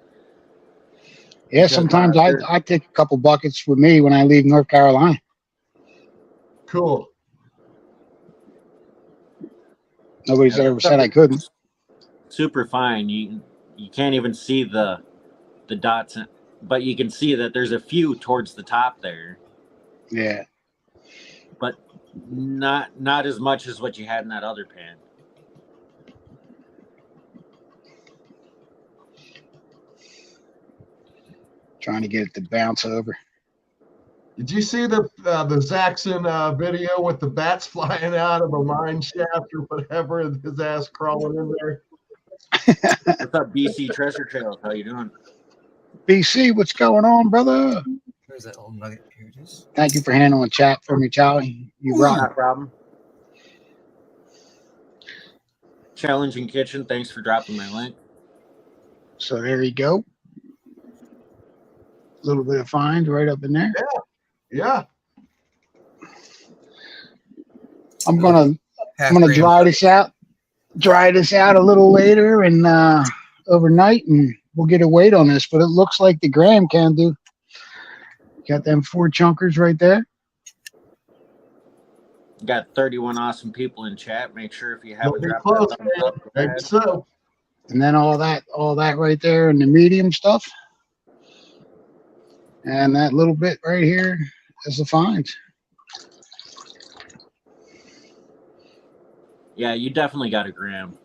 Yeah, Because, sometimes I take a couple buckets with me when I leave North Carolina. Cool. Nobody's ever said I couldn't. Super fine. You can't even see the dots, but you can see that there's a few towards the top there. Yeah. But not as much as what you had in that other pan. Trying to get it to bounce over. Did you see the Zaxxon video with the bats flying out of a mine shaft or whatever, and his ass crawling in there? What's up, BC Treasure Trails? How you doing? BC, what's going on, brother? Where's that old nugget? Here it is. Thank you for handling chat for me, Charlie. You rock. Not a problem. Challenging Kitchen, thanks for dropping my link. So there you go. A little bit of fines right up in there. Yeah. I'm gonna dry this out. Dry this out a little later and overnight, and we'll get a weight on this. But it looks like the gram can do. Got them 4 chunkers right there. Got 31 awesome people in chat. Make sure if you haven't Be dropped close, that thumbs up, maybe so. And then all that right there in the medium stuff. And that little bit right here is the fines. Yeah, you definitely got a gram.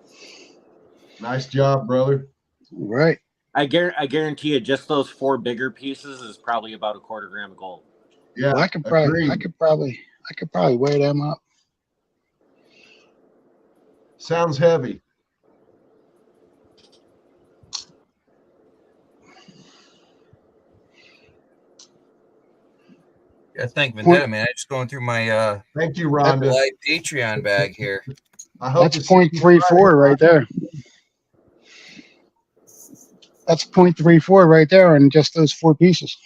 Nice job, brother. Right. I guarantee you, just those 4 bigger pieces is probably about a 1/4 gram of gold. Yeah, Well, I could probably weigh them up. Sounds heavy. Yeah, thank Vendetta, man. I'm just going through my Thank you, Rhonda. light Patreon bag here. I hope That's 0.34 right there. That's 0.34 right there on just those 4 pieces.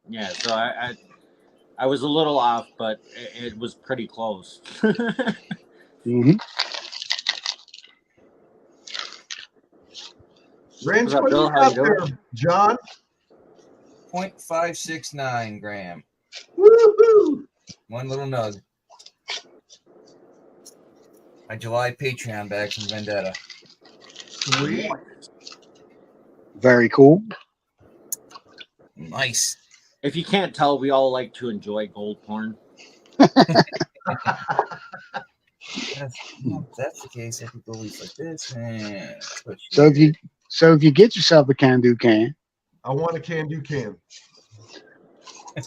Yeah, so I was a little off, but it was pretty close. Mm-hmm. Ranch, What's up, what do Bill? you How got you doing? there, John? 0.569 gram. Woo-hoo! One little nug. My July Patreon bag from Vendetta. Sweet. Very cool. Nice. If you can't tell, we all like to enjoy gold porn. If that's the case, I could go always like this. And So if you get yourself a can-do can, I want a can-do can.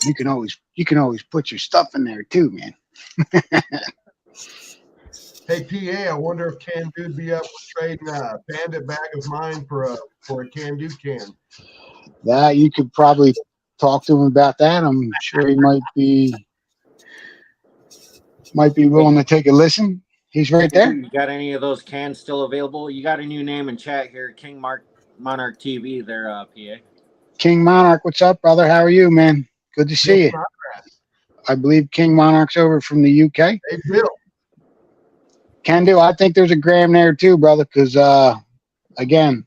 you can always put your stuff in there too, man. Hey, PA, I wonder if Can-Do'd be up for trading a Bandit bag of mine for a Can-Do can. That you could probably talk to him about that. I'm sure he might be willing to take a listen. He's right there. You got any of those cans still available? You got a new name in chat here, King Monarch TV there, PA. King Monarch, what's up, brother? How are you, man? Good to see you. I believe King Monarch's over from the UK. Hey, Bill. Can do. I think there's a gram there too, brother, because again,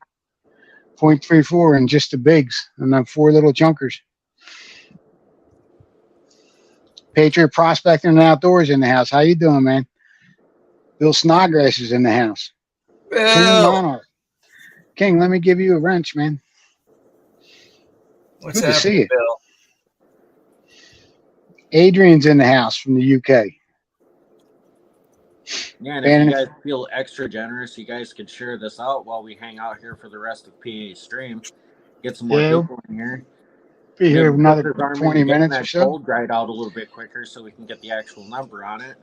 0.34 and just the bigs and then 4 little chunkers. Patriot Prospecting and Outdoors in the house. How you doing, man? Bill Snodgrass is in the house. Bill. King Monarch. King, let me give you a wrench, man. What's Good to see you. Bill? Adrian's in the house from the UK. Yeah, and if And you guys feel extra generous, you guys could share this out while we hang out here for the rest of PA stream. Get some more yeah, people in here. be here Maybe another push our arm 20 into getting minutes or that so. gold dried out a little bit quicker so we can get the actual number on it.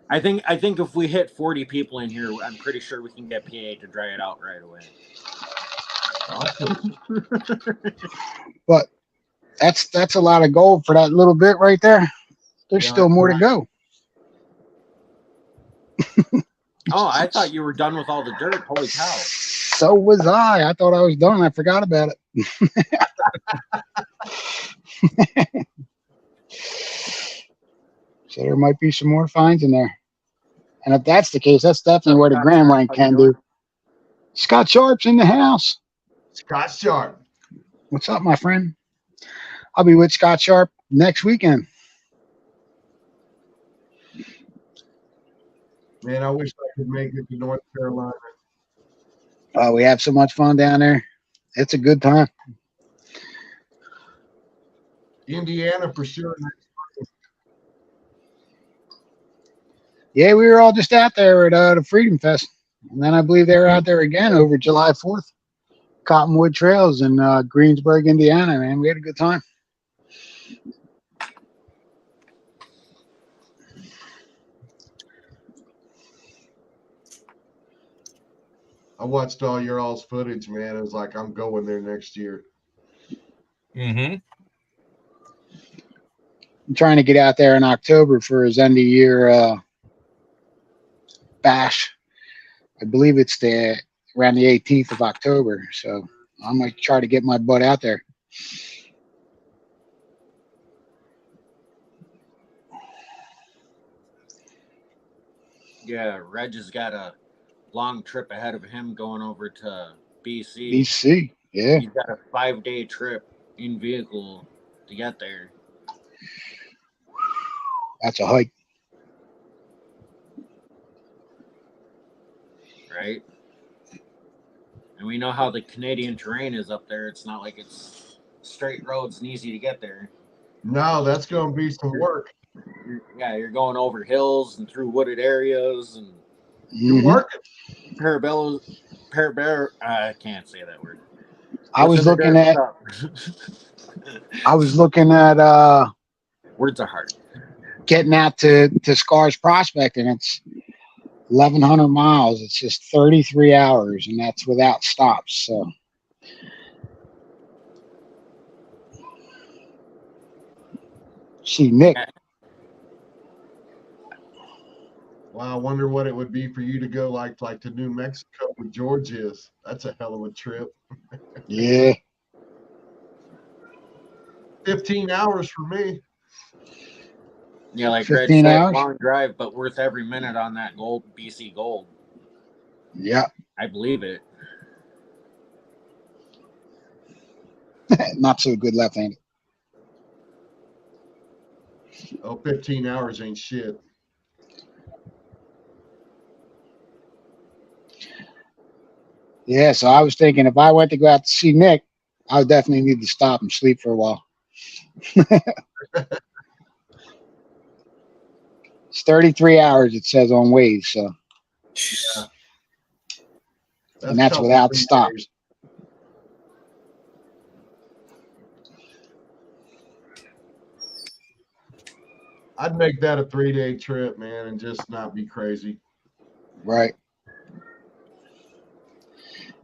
I think if we hit 40 people in here, I'm pretty sure we can get PA to dry it out right away. Awesome. But that's a lot of gold for that little bit right there. There's Yeah, still more to go. Oh, I thought you were done with all the dirt. Holy cow. So was I. I thought I was done. I forgot about it. So there might be some more finds in there. And if that's the case, that's definitely where the gram rank can do. Scott Sharp's in the house. Scott Sharp. What's up, my friend? I'll be with Scott Sharp next weekend. Man, I wish I could make it to North Carolina. We have so much fun down there. It's a good time. Indiana for sure. Yeah, we were all just out there at the Freedom Fest. And then I believe they were out there again over July 4th. Cottonwood Trails in Greensburg, Indiana, man. We had a good time. I watched all your all's footage, man. It was like, I'm going there next year. Mm-hmm. I'm trying to get out there in October for his end of year bash. I believe it's around the 18th of October. So I might try to get my butt out there. Yeah, Reg has got a long trip ahead of him going over to BC. BC, yeah. He's got a 5-day trip in vehicle to get there. That's a hike. Right? And we know how the Canadian terrain is up there. It's not like it's straight roads and easy to get there. No, that's going to be some work. You're going over hills and through wooded areas and You're working. I can't say that word. I was looking at words are hard. Getting out to Scars Prospect, and it's 1,100 miles. It's just 33 hours, and that's without stops. So see Nick. Wow, I wonder what it would be for you to go like to New Mexico where George is. That's a hell of a trip. Yeah. 15 hours for me. Yeah, like Reg 15 said, hours? long drive, but worth every minute on that gold, BC gold. Yeah. I believe it. Not so good left-handed. Oh, 15 hours ain't shit. Yeah, so I was thinking if I went to go out to see Nick, I would definitely need to stop and sleep for a while. It's 33 hours, it says on Waze, so. Yeah. And that's without stops. Days. I'd make that a 3-day trip, man, and just not be crazy. Right.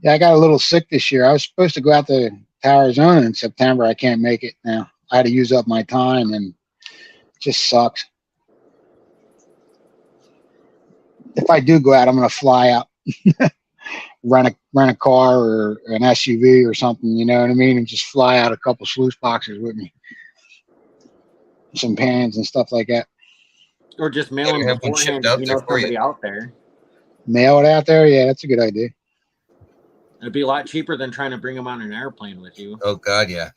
Yeah, I got a little sick this year. I was supposed to go out to Arizona in September. I can't make it now. I had to use up my time, and it just sucks. If I do go out, I'm going to fly out, rent a car or an SUV or something, you know what I mean, and just fly out a couple sluice boxes with me, some pans and stuff like that. Or just mail them have one beforehand shipped out if you there know for you. somebody out there. Mail it out there? Yeah, that's a good idea. It'd be a lot cheaper than trying to bring them on an airplane with you. Oh, God, yeah.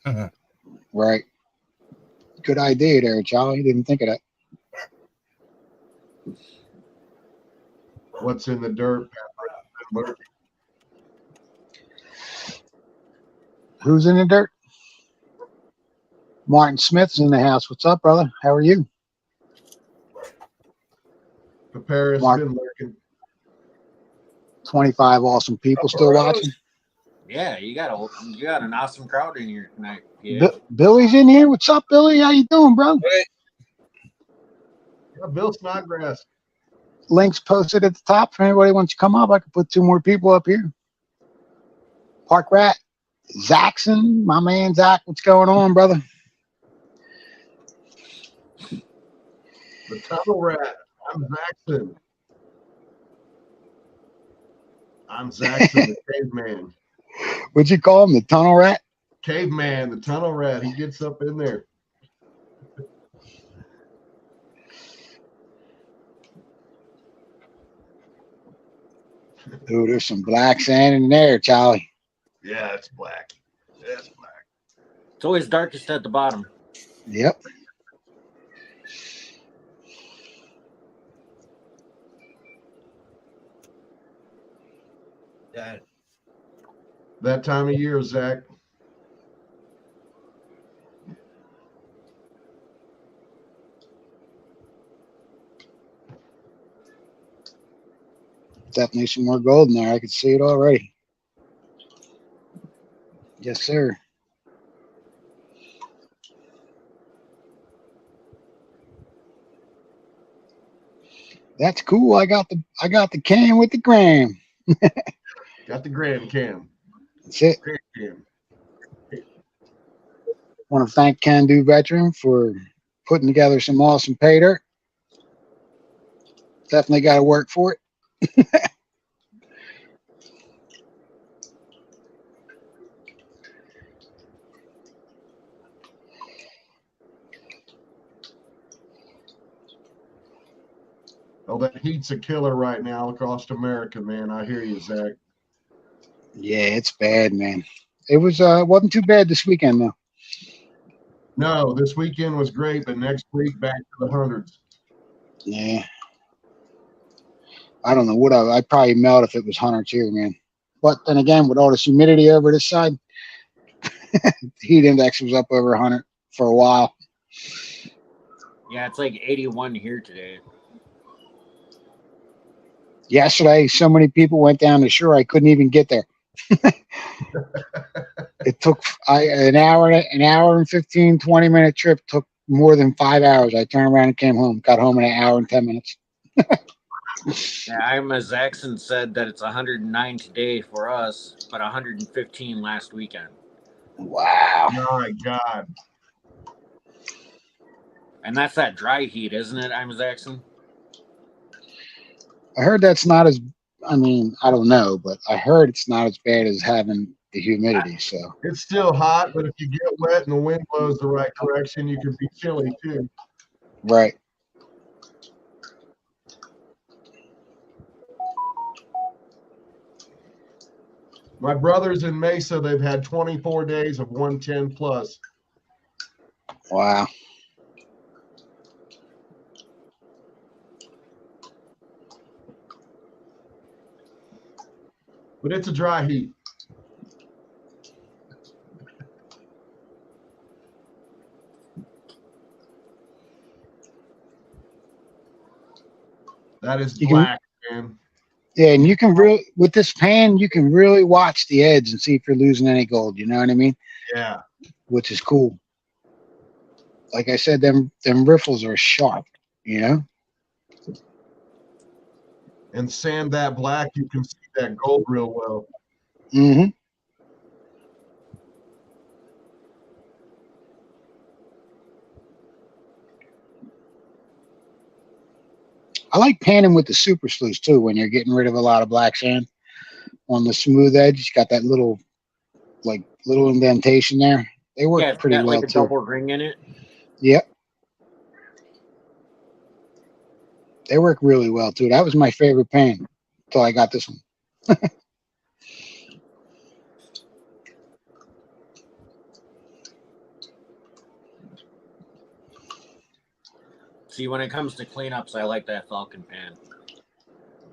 Right. Good idea there, Charlie. Didn't think of that. What's in the dirt? Who's in the dirt? Martin Smith's in the house. What's up, brother? How are you? The Paris Mark. been lurking. 25 awesome people still watching. Yeah, you got an awesome crowd in here tonight. Yeah. Billy's in here. What's up, Billy? How you doing, bro? Yeah, Bill Snodgrass. Links posted at the top. If anybody wants to come up, I can put 2 more people up here. Park Rat, Zaxon, my man Zach. What's going on, brother? The Tunnel Rat. I'm Zaxon. I'm Zaxon, the caveman. What'd you call him? The Tunnel Rat? Caveman, the Tunnel Rat. He gets up in there. Ooh, there's some black sand in there, Charlie. Yeah, it's black. It's black. It's always darkest at the bottom. Yep. Yeah. That time of year, Zach. Definitely some more gold in there. I can see it already. Yes, sir. That's cool. I got the can with the gram. Got the Grand Cam. That's it. Grand Cam. Want to thank Can Do Veteran for putting together some awesome pay dirt. Definitely got to work for it. Oh, that heat's a killer right now across America, man. I hear you, Zach. Yeah, it's bad, man. It wasn't too bad this weekend though. No, this weekend was great, but next week back to the hundreds. Yeah. I don't know what I'd probably melt if it was 100 here, man. But then again, with all this humidity over this side, the heat index was up over 100 for a while. Yeah, it's like 81 here today. Yesterday, so many people went down the shore, I couldn't even get there. It took an hour and 15, 20-minute trip took more than 5 hours. I turned around and came home. Got home in an hour and 10 minutes. Yeah, I'm as Zaxon said that it's 109 today for us, but 115 last weekend. Wow. My God. And that's that dry heat, isn't it? I'm Zaxon. I heard that's not as, I mean, I don't know, but I heard it's not as bad as having the humidity. So It's still hot, but if you get wet and the wind blows the right direction, you can be chilly too. right. My brothers in Mesa, they've had 24 days of 110 plus. Wow. But it's a dry heat. That is black, man. Yeah, and you can really, with this pan, you can really watch the edge and see if you're losing any gold. You know what I mean? Yeah. Which is cool. Like I said, them riffles are sharp. You know. And sand that black, you can see that gold real well. Mm-hmm. I like panning with the super sluice too when you're getting rid of a lot of black sand. On the smooth edge, it's got that little indentation there. They work Yeah, it's pretty got well like a too. double ring in it. Yep. They work really well too. That was my favorite pan until I got this one. See, when it comes to cleanups, I like that Falcon pan.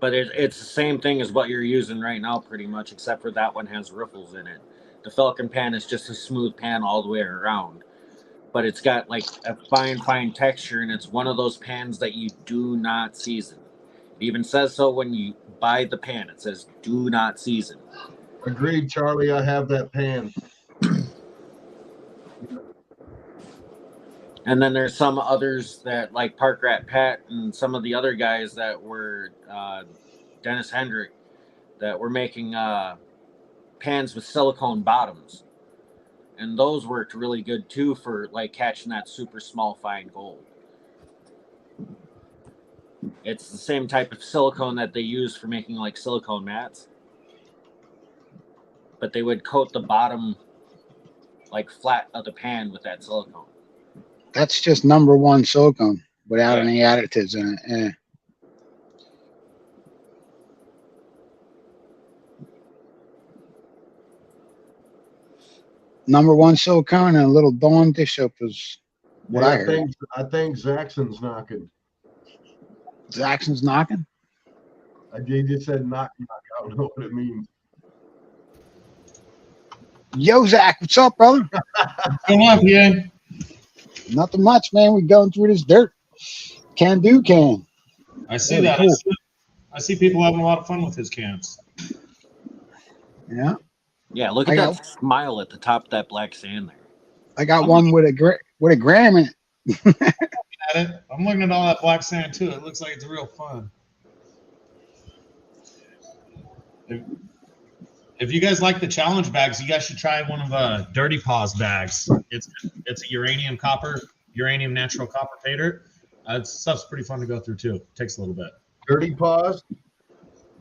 But it's the same thing as what you're using right now, pretty much, except for that one has riffles in it. The Falcon pan is just a smooth pan all the way around. but it's got like a fine texture, and it's one of those pans that you do not season. It even says so when you buy the pan. It says do not season. Agreed, Charlie. I have that pan. And then there's some others that like Park Rat Pat and some of the other guys that were Dennis Hendrick that were making pans with silicone bottoms. And those worked really good too for like catching that super small fine gold. It's the same type of silicone that they use for making like silicone mats. But they would coat the bottom like flat of the pan with that silicone. That's just number one silicone without Yeah. any additives in it. Yeah. Number one silicone and a little Dawn dish soap is what I heard. I think Zaxxon's knocking. Jackson's knocking. He just said knock. I don't know what it means. Yo, Zach, what's up, brother? Come on, PA. Nothing much, man. We're going through this dirt. Can do, can. I see Very that. cool. I see people having a lot of fun with his cans. Yeah. Yeah, look at that smile at the top of that black sand there. I got one with a gram in it. I'm looking at all that black sand too. It looks like it's real fun. If you guys like the challenge bags, you guys should try one of Dirty Paws bags. It's a uranium natural copper Paydirt. Stuff's pretty fun to go through too. Takes a little bit. Dirty Paws.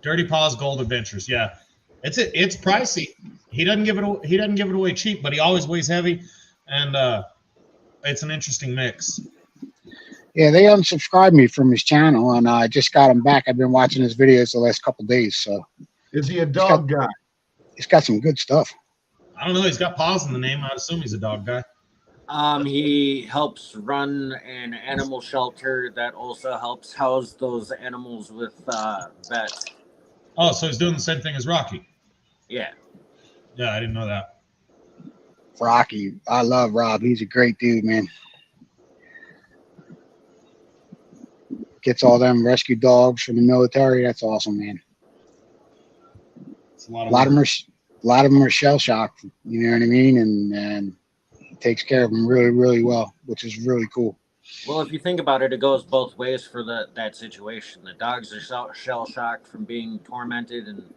Dirty Paws Gold Adventures. Yeah, it's pricey. He doesn't give it away cheap, but he always weighs heavy, and it's an interesting mix. Yeah, they unsubscribed me from his channel, and I just got him back. I've been watching his videos the last couple of days, so Is he a dog guy? he's got some good stuff. I don't know. He's got paws in the name. I'd assume he's a dog guy. He helps run an animal shelter that also helps house those animals with vets. Oh, so he's doing the same thing as Rocky. Yeah. Yeah, I didn't know that. Rocky, I love Rob. He's a great dude, man. Gets all them rescue dogs from the military. That's awesome, man. It's a lot A lot of them are shell shocked. You know what I mean? And takes care of them really, really well, which is really cool. Well, if you think about it, it goes both ways for that situation. The dogs are shell shocked from being tormented and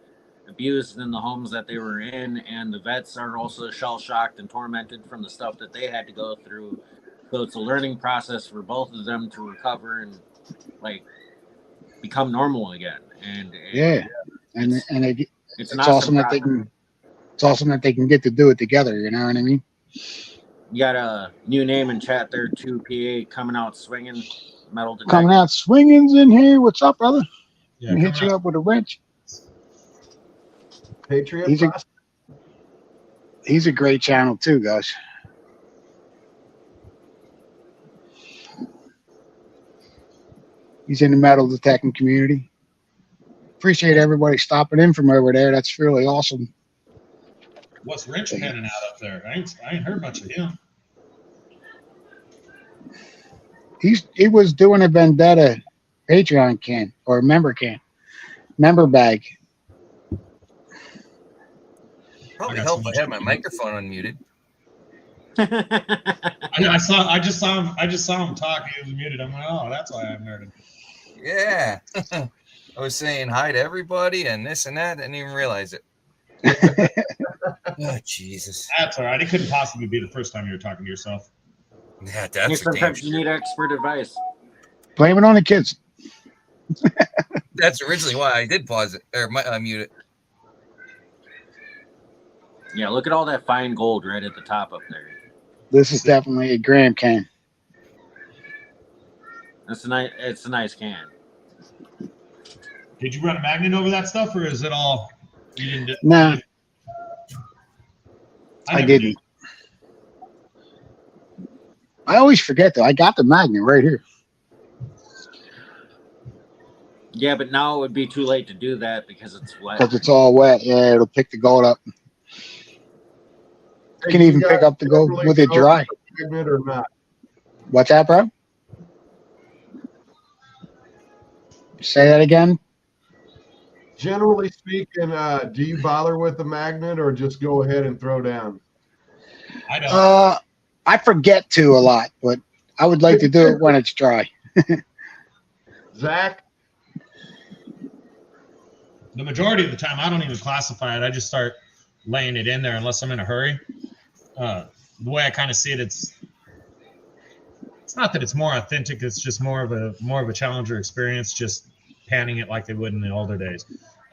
abused in the homes that they were in, and the vets are also shell shocked and tormented from the stuff that they had to go through. So it's a learning process for both of them to recover and like become normal again. And Yeah, and it's awesome that they can. It's awesome that they can get to do it together. You know what I mean? You got a new name in chat there too, PA, coming out swinging, metal detector. Coming out swinging's in here. What's up, brother? Yeah, Let me hit you up with a wrench. Patriot. He's a great channel too, guys. He's in the metal detecting community. Appreciate everybody stopping in from over there. That's really awesome. What's Rich panning out up there? I ain't heard much of him. He was doing a Vendetta Patreon can or member bag. Probably helped if I had my microphone unmuted. I just saw him talk. He was muted. I'm like, oh, that's why I haven't heard him. Yeah. I was saying hi to everybody and this and that. I didn't even realize it. Oh, Jesus. That's all right. It couldn't possibly be the first time you were talking to yourself. Yeah, that's Sometimes you need expert advice. Blame it on the kids. That's originally why I did pause it or mute it. Yeah, look at all that fine gold right at the top up there. This is definitely a gram can. It's a nice can. Did you run a magnet over that stuff, or is it all? You didn't. Nah, I never didn't. I always forget though. I got the magnet right here. Yeah, but now it would be too late to do that because it's wet. Because it's all wet. Yeah, it'll pick the gold up. You can even pick up the gold with it dry. magnet or not? What's that, bro? Say that again. Generally speaking, do you bother with the magnet or just go ahead and throw down? I don't. I forget to a lot, but I would like to do it when it's dry. Zach? The majority of the time, I don't even classify it. I just start laying it in there unless I'm in a hurry. The way I kind of see it, it's not that it's more authentic. It's just more of a challenger experience, just panning it like they would in the older days.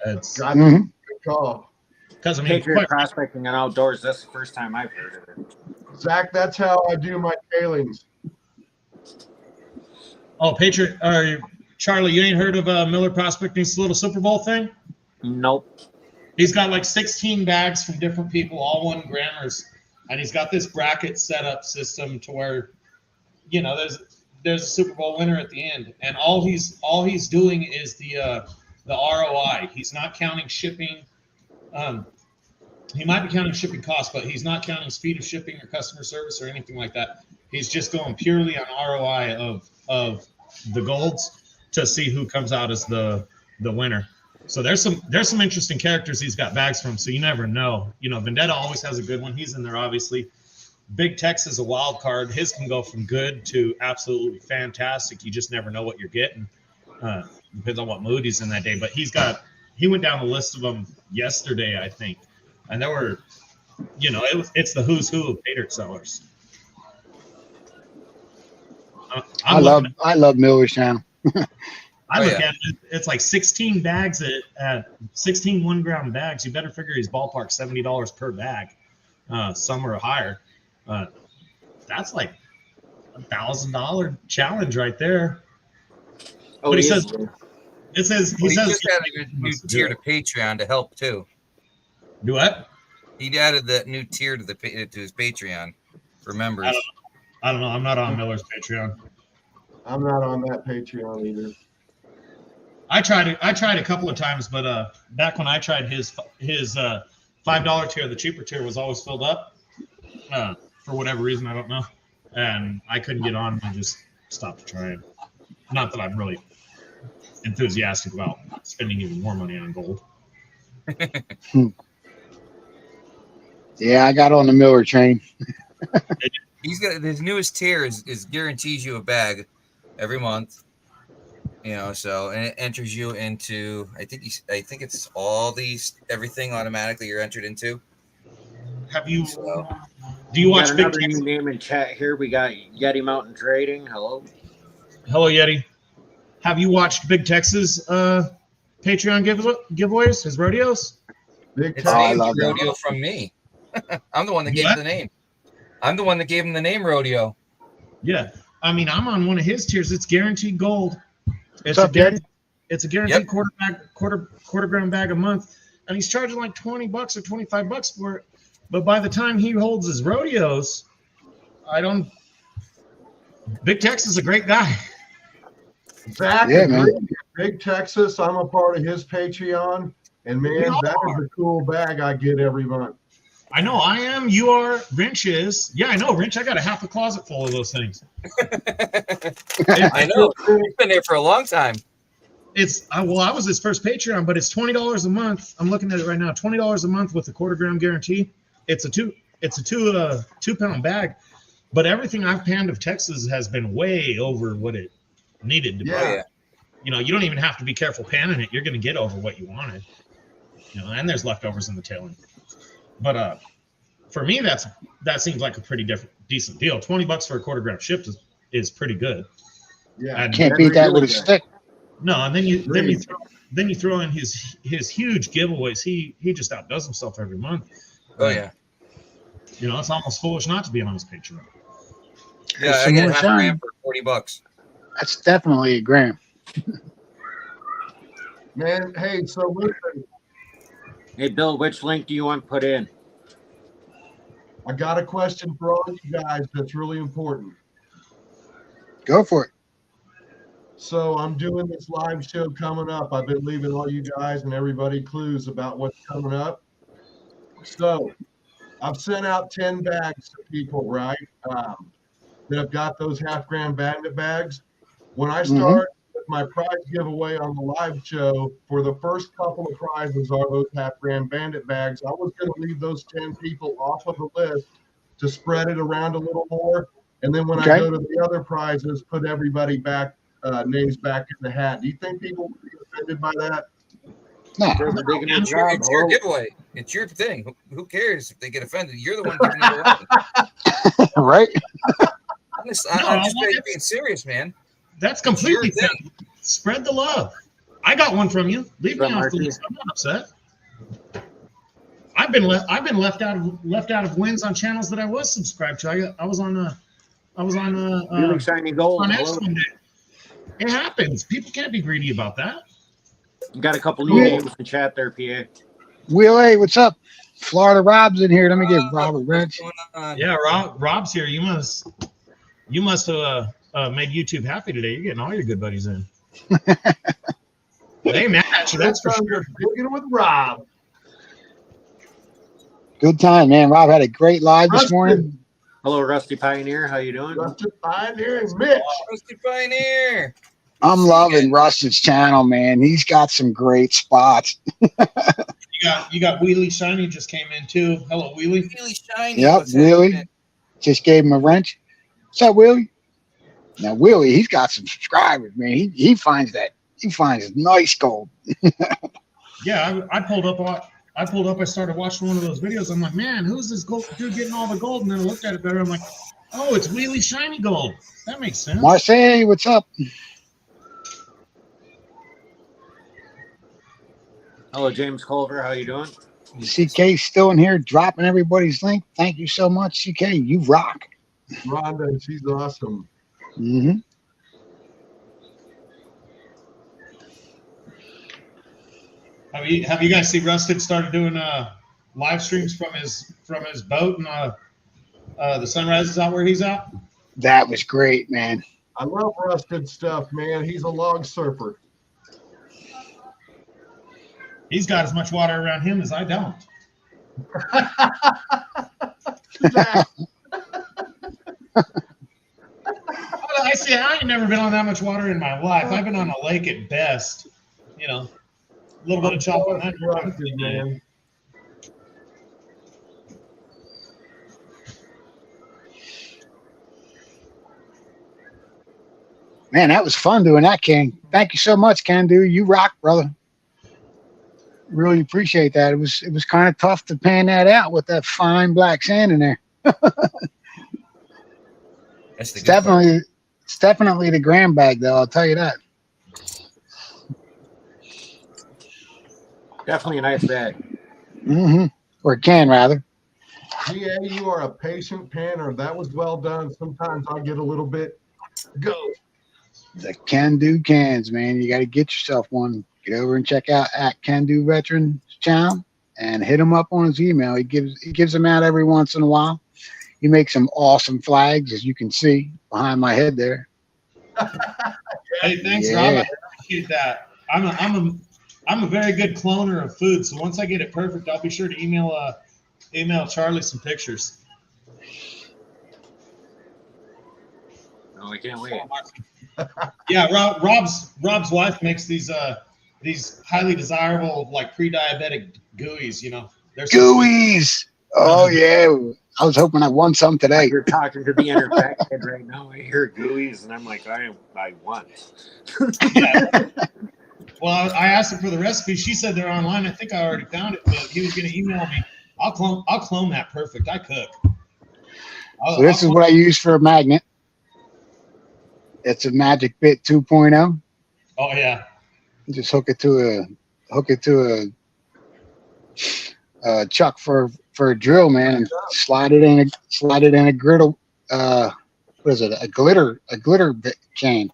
It's Good call. because I mean, Patriot prospecting and outdoors. That's the first time I've heard of it. Zach, that's how I do my tailings. oh, Patriot or Charlie, you ain't heard of Miller Prospecting's little Super Bowl thing? Nope. He's got like 16 bags from different people, all 1 grammers, and he's got this bracket setup system to where, you know, there's a Super Bowl winner at the end, and all he's doing is the ROI. He's not counting shipping. He might be counting shipping costs, but he's not counting speed of shipping or customer service or anything like that. He's just going purely on ROI of the golds to see who comes out as the winner. So there's some interesting characters he's got bags from, so you never know. You know, Vendetta always has a good one. He's in there, obviously. Big Tex is a wild card. His can go from good to absolutely fantastic. You just never know what you're getting. Depends on what mood he's in that day. But he went down a list of them yesterday, I think. And there were, you know, it's the who's who of Paydirt sellers. I love Miller's channel. I look at it, it's like 16 bags at 16 1-gram bags. You better figure he's ballpark $70 per bag, some are higher. That's like $1,000 challenge right there. Oh, but he is. says he says He just added a new tier to Patreon to help too. Do what? He added that new tier to his Patreon for members. I don't know. I'm not on Miller's Patreon. I'm not on that Patreon either. I tried a couple of times, but back when I tried his $5 tier, the cheaper tier was always filled up for whatever reason, I don't know, and I couldn't get on. I just stopped trying. Not that I'm really enthusiastic about spending even more money on gold. Yeah, I got on the Miller train. He's got his newest tier is guarantees you a bag every month. You know, so and it enters you into I think it's all these everything automatically you're entered into. Have you? So, Do you watch got Big another Tex? new name in chat here? We got Yeti Mountain Trading. Hello. Hello, Yeti. Have you watched Big Tex's Patreon giveaways? His rodeos? Big it's Tex. named love that. Rodeo from me. I'm the one that gave What? the name. I'm the one that gave him the name Rodeo. Yeah. I mean, I'm on one of his tiers. It's guaranteed gold. It's up, a guaranteed, Yeti? it's a guaranteed quarter gram bag a month, and he's charging like $20 or $25 for it. But by the time he holds his rodeos, Big Tex is a great guy. Zach, Yeah, man. Big Texas. I'm a part of his Patreon, and man, that is a cool bag I get every month. I know I am. You are. Wrench is. Yeah, I know. Wrench, I got a half a closet full of those things. I know. He's been there for a long time. I was his first Patreon, but it's $20 a month. I'm looking at it right now. $20 a month with a quarter gram guarantee. It's a 2-pound bag, but everything I've panned of Texas has been way over what it needed to be. Yeah. You know, you don't even have to be careful panning it. You're going to get over what you wanted. You know, and there's leftovers in the tail end. But for me, that seems like a pretty decent deal. $20 for a quarter gram shipped is pretty good. Yeah, And Can't beat that with a stick. no, and then you throw in his huge giveaways. He just outdoes himself every month. Oh yeah. You know, it's almost foolish not to be on his Patreon. Yeah, I Some get more half shine. gram for $40. That's definitely a gram. man. Hey, so listen, Hey, Bill, which link do you want put in? I got a question for all you guys that's really important. Go for it. So I'm doing this live show coming up. I've been leaving all you guys and everybody clues about what's coming up. So I've sent out 10 bags to people, right? that have got those half-gram bandit bags. When I Mhm. start with my prize giveaway on the live show, for the first couple of prizes are those half-gram bandit bags. I was going to leave those 10 people off of the list to spread it around a little more. And then when I Okay. go to the other prizes, put everybody back, names back in the hat. Do you think people would be offended by that? No. They're digging your It's your, job, it's your Ho. giveaway. It's your thing. Who cares if they get offended? You're the one giving it away. Right? I'm just it's- being serious, man. That's It's your completely thing. fair. Spread the love. I got one from you. Leave me From off the Archie. list. I'm not upset. I've been left out of wins on channels that I was subscribed to. I was on Really shiny gold. on X Hello. one day. It happens. People can't be greedy about that. You got a couple new Yeah. names in chat there, PA. Will A, what's up? Florida Rob's in here. Let me get Robert Wrench. What's going on? Yeah, Rob's here. You must have made YouTube happy today. You're getting all your good buddies in. They match, that's for sure. Digging with Rob. Good time, man. Rob had a great live this Rusty. morning. Hello, Rusty Pioneer. How you doing? Rusty Pioneer and Mitch. Rusty Pioneer. I'm loving Rustin's channel, man. He's got some great spots. You got Wheelie Shiny just came in too. Hello, Wheelie. Really shiny. Yep, What's happening? Willie. Just gave him a wrench. What's up, Willie? Now, Willie, he's got some subscribers, man. He finds nice gold. Yeah, I pulled up. I started watching one of those videos. I'm like, man, who's this gold dude getting all the gold? And then I looked at it better. I'm like, oh, it's Wheelie Shiny Gold. That makes sense. Marseille, what's up? Hello, James Culver. How you doing? CK's still in here dropping everybody's link. Thank you so much, CK. You rock. Rhonda, she's awesome. Mm-hmm. Have you guys seen Rusted started doing live streams from his boat and the sunrises out where he's at? That was great, man. I love Rusted stuff, man. He's a log surfer. He's got as much water around him as I don't. I see. I ain't never been on that much water in my life. I've been on a lake at best. You know, a little bit of chocolate. Rusted, man. Man, that was fun doing that, King. Thank you so much, Can Do. You rock, brother. Really appreciate that. It was kind of tough to pan that out with that fine black sand in there. That's the good part. It's definitely the gram bag, though. I'll tell you that. Definitely a nice bag. Mm-hmm. Or can, rather. GA, you are a patient panner. That was well done. Sometimes I get a little bit go. The Can Do cans, man. You got to get yourself one. Get over and check out at Can Do Veterans channel and hit him up on his email. He gives them out every once in a while. He makes some awesome flags, as you can see behind my head there. Hey, thanks, Yeah. Rob. I appreciate that. I'm a very good cloner of food, so once I get it perfect, I'll be sure to email Charlie some pictures. Oh, I can't wait. Yeah, Rob's wife makes these highly desirable, like pre-diabetic gooeys. You know, they're so Gooeyes. Oh yeah. I was hoping I won some today. You're talking to the inner fat kid right now. I hear gooeyes, and I'm like, I want. Yeah. Well, I asked her for the recipe. She said they're online. I think I already found it, but he was going to email me. I'll clone that perfect. I cook. So this is what I use for a magnet. It's a Magic Bit 2.0. Oh yeah. Just hook it to a chuck for a drill, man, and slide it in a griddle. What is it? A glitter bit chain,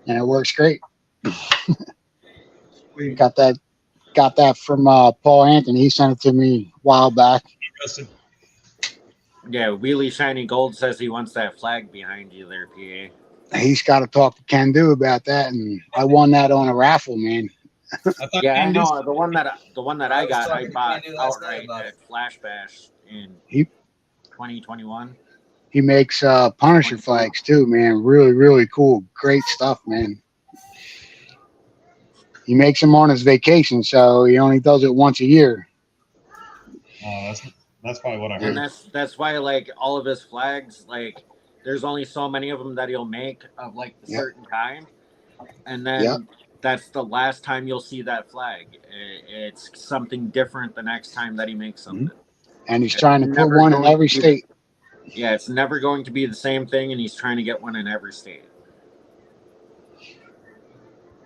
and it works great. Got that from Paul Anthony. He sent it to me a while back. Yeah, Wheelie Shiny Gold says he wants that flag behind you there, PA. He's got to talk to Can Do about that, and I won that on a raffle, man. Yeah, I know the one that I was got. I talking to bought Candy last night outright about at Flash Bash in He- 2021. He makes Punisher flags too, man. Really, really cool. Great stuff, man. He makes them on his vacation, so he only does it once a year. Oh, that's probably what I And heard. that's why like all of his flags, like there's only so many of them that he'll make of like the Yep. certain kind, and Yep. then that's the last time you'll see that flag. It's something different the next time that he makes something. And he's It's trying to put never one in going to every be state. Yeah, it's never going to be the same thing, and he's trying to get one in every state.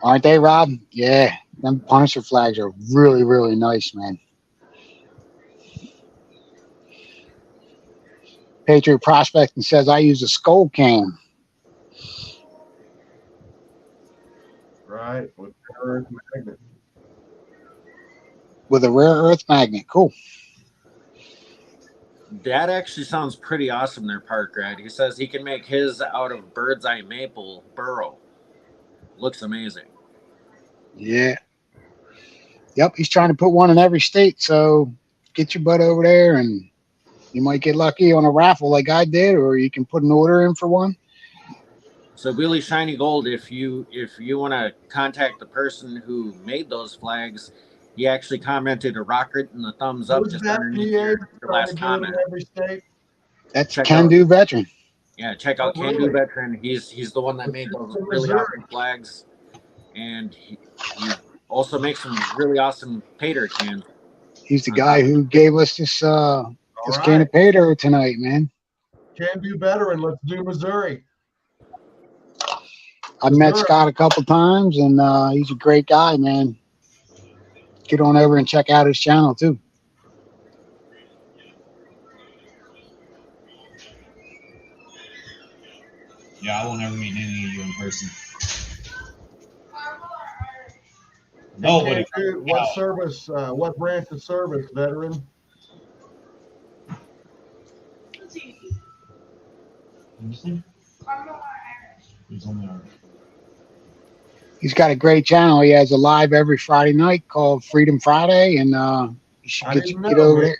Aren't they, Rob? Yeah. Them Punisher flags are really, really nice, man. Patriot Prospecting says I use a skull cam. Right, with earth magnet. With a rare earth magnet. Cool. That actually sounds pretty awesome there, Park Red. He says he can make his out of bird's eye maple burrow. Looks amazing. Yeah. Yep. He's trying to put one in every state. So get your butt over there and you might get lucky on a raffle like I did, or you can put an order in for one. So Billy Shiny Gold, if you want to contact the person who made those flags, he actually commented a rocket and the thumbs up Who's just that underneath PA your trying to last get it comment. in every state? That's Check Can out- Do Veteran. Yeah, check out Oh, Can Do really? Veteran. He's the one that made those From really Missouri. awesome flags, and he also makes some really awesome Paydirt cans. He's the guy who gave us this can right. of Paydirt tonight, man. Can do better, and let's do Missouri. I've met Missouri. Scott a couple times, and he's a great guy, man. Get on over and check out his channel too. Yeah, I won't ever meet any of you in person. Nobody. Can do what service? What branch of service, veteran? He's got a great channel. He has a live every Friday night called Freedom Friday, and you should I get didn't get know, over man. there.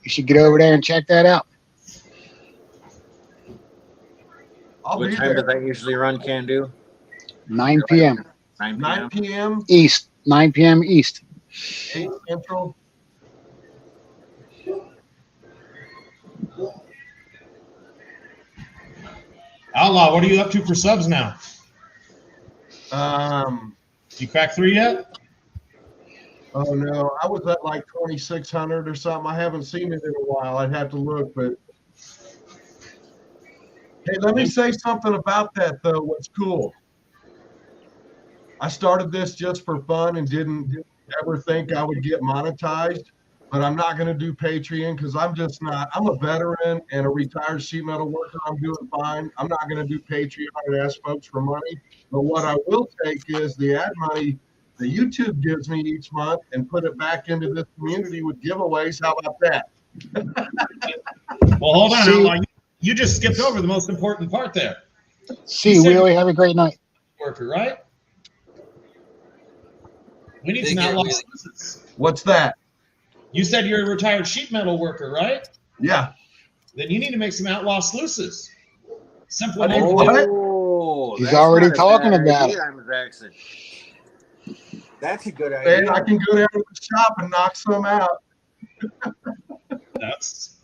You should get over there and check that out. I'll What be time there. does that usually run, Can Do? 9 p.m. 9 9 p.m. p.m. East. 9 p.m. East. 8 Central. Outlaw, what are you up to for subs now? You crack 3 yet? Oh no, I was at like 2,600 or something. I haven't seen it in a while. I'd have to look, but hey, let me say something about that though. What's cool? I started this just for fun and didn't ever think I would get monetized. But I'm not going to do Patreon because I'm just not. I'm a veteran and a retired sheet metal worker. I'm doing fine. I'm not going to do Patreon and ask folks for money. But what I will take is the ad money that YouTube gives me each month and put it back into this community with giveaways. How about that? Well, hold on, See- Outlaw. You just skipped over the most important part there. See you, Wheelie. Have a great night. Worker, right? We need They some get Outlaw really- sluices. What's that? You said you're a retired sheet metal worker, right? Yeah. Then you need to make some Outlaw sluices. Simple I mean, name. what? Oh, He's that's already not a talking bad about idea, Jackson. That's a good idea. And I can go down to the shop and knock some out. That's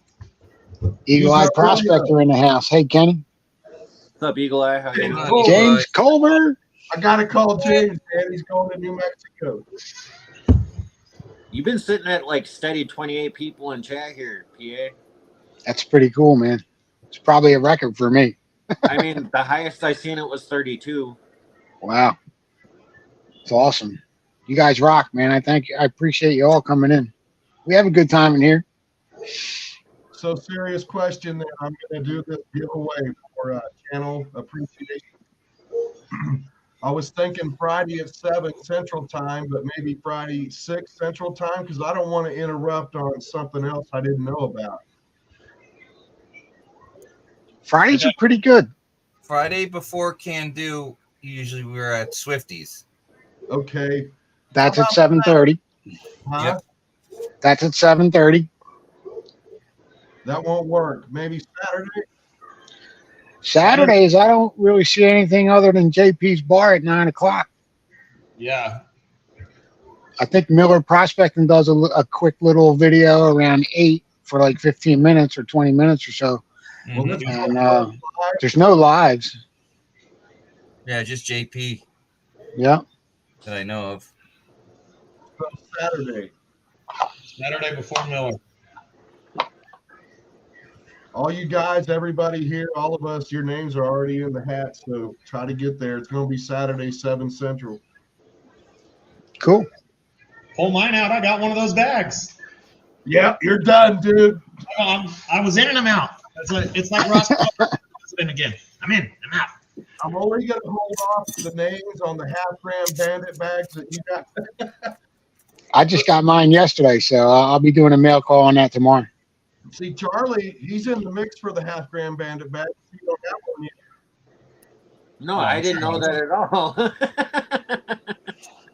Eagle Eye He's not Prospector in the house. Hey, Kenny. What's up, Eagle Eye? How you Hey, doing? Cole. James Culver. I got to call James, man. He's going to New Mexico. You've been sitting at like steady 28 people in chat here, PA. That's pretty cool, man. It's probably a record for me. I mean, the highest I seen it was 32. Wow. It's awesome. You guys rock, man. I appreciate you all coming in. We have a good time in here. So serious question that I'm going to do this giveaway for channel appreciation. I was thinking Friday at 7 Central Time, but maybe Friday 6 Central Time because I don't want to interrupt on something else I didn't know about. Fridays are pretty good. Friday before Can Do, usually we're at Swifties. Okay. That's at How about 7:30. Huh? Yep. That's at 7:30. That won't work. Maybe Saturday? Saturdays, I don't really see anything other than JP's bar at 9 o'clock. Yeah. I think Miller Prospecting does a quick little video around 8 for like 15 minutes or 20 minutes or so. Well, Mhm. this And there's no lives. Yeah, just JP Yeah. that I know of. Saturday. Saturday before Miller. All you guys, everybody here, all of us, your names are already in the hat. So try to get there. It's going to be Saturday, 7 Central. Cool. Pull mine out. I got one of those bags. Yep, you're done, dude. I was in and I'm out. It's like Ross in again. I'm in. I'm out. I'm only going to hold off the names on the half-gram bandit bags that you got. I just got mine yesterday, so I'll be doing a mail call on that tomorrow. See, Charlie, he's in the mix for the half-gram bandit bag. You don't have one yet. No, I didn't know that at all.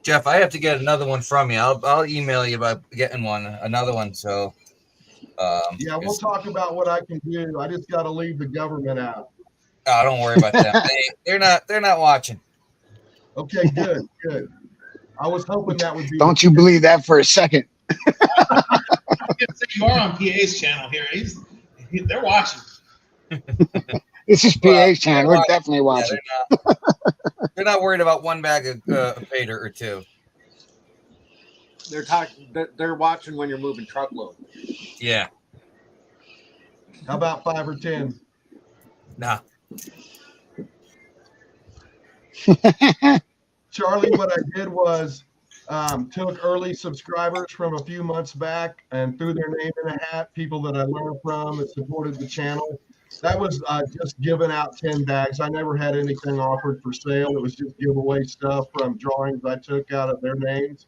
Jeff, I have to get another one from you. I'll email you about getting another one. So Yeah, we'll talk about what I can do. I just got to leave the government out. Oh, don't worry about them. They're not watching. Okay, good. I was hoping that would be. Don't you believe that for a second? You are on PA's channel here. They're watching. This is PA's channel. We're definitely watching. Yeah, they're not worried about one bag of Pater or two. They're watching when you're moving truckload. Yeah. How about 5 or 10? Nah. Charlie, what I did was took early subscribers from a few months back and threw their name in a hat, people that I learned from that supported the channel. That was just giving out 10 bags. I never had anything offered for sale. It was just giveaway stuff from drawings I took out of their names.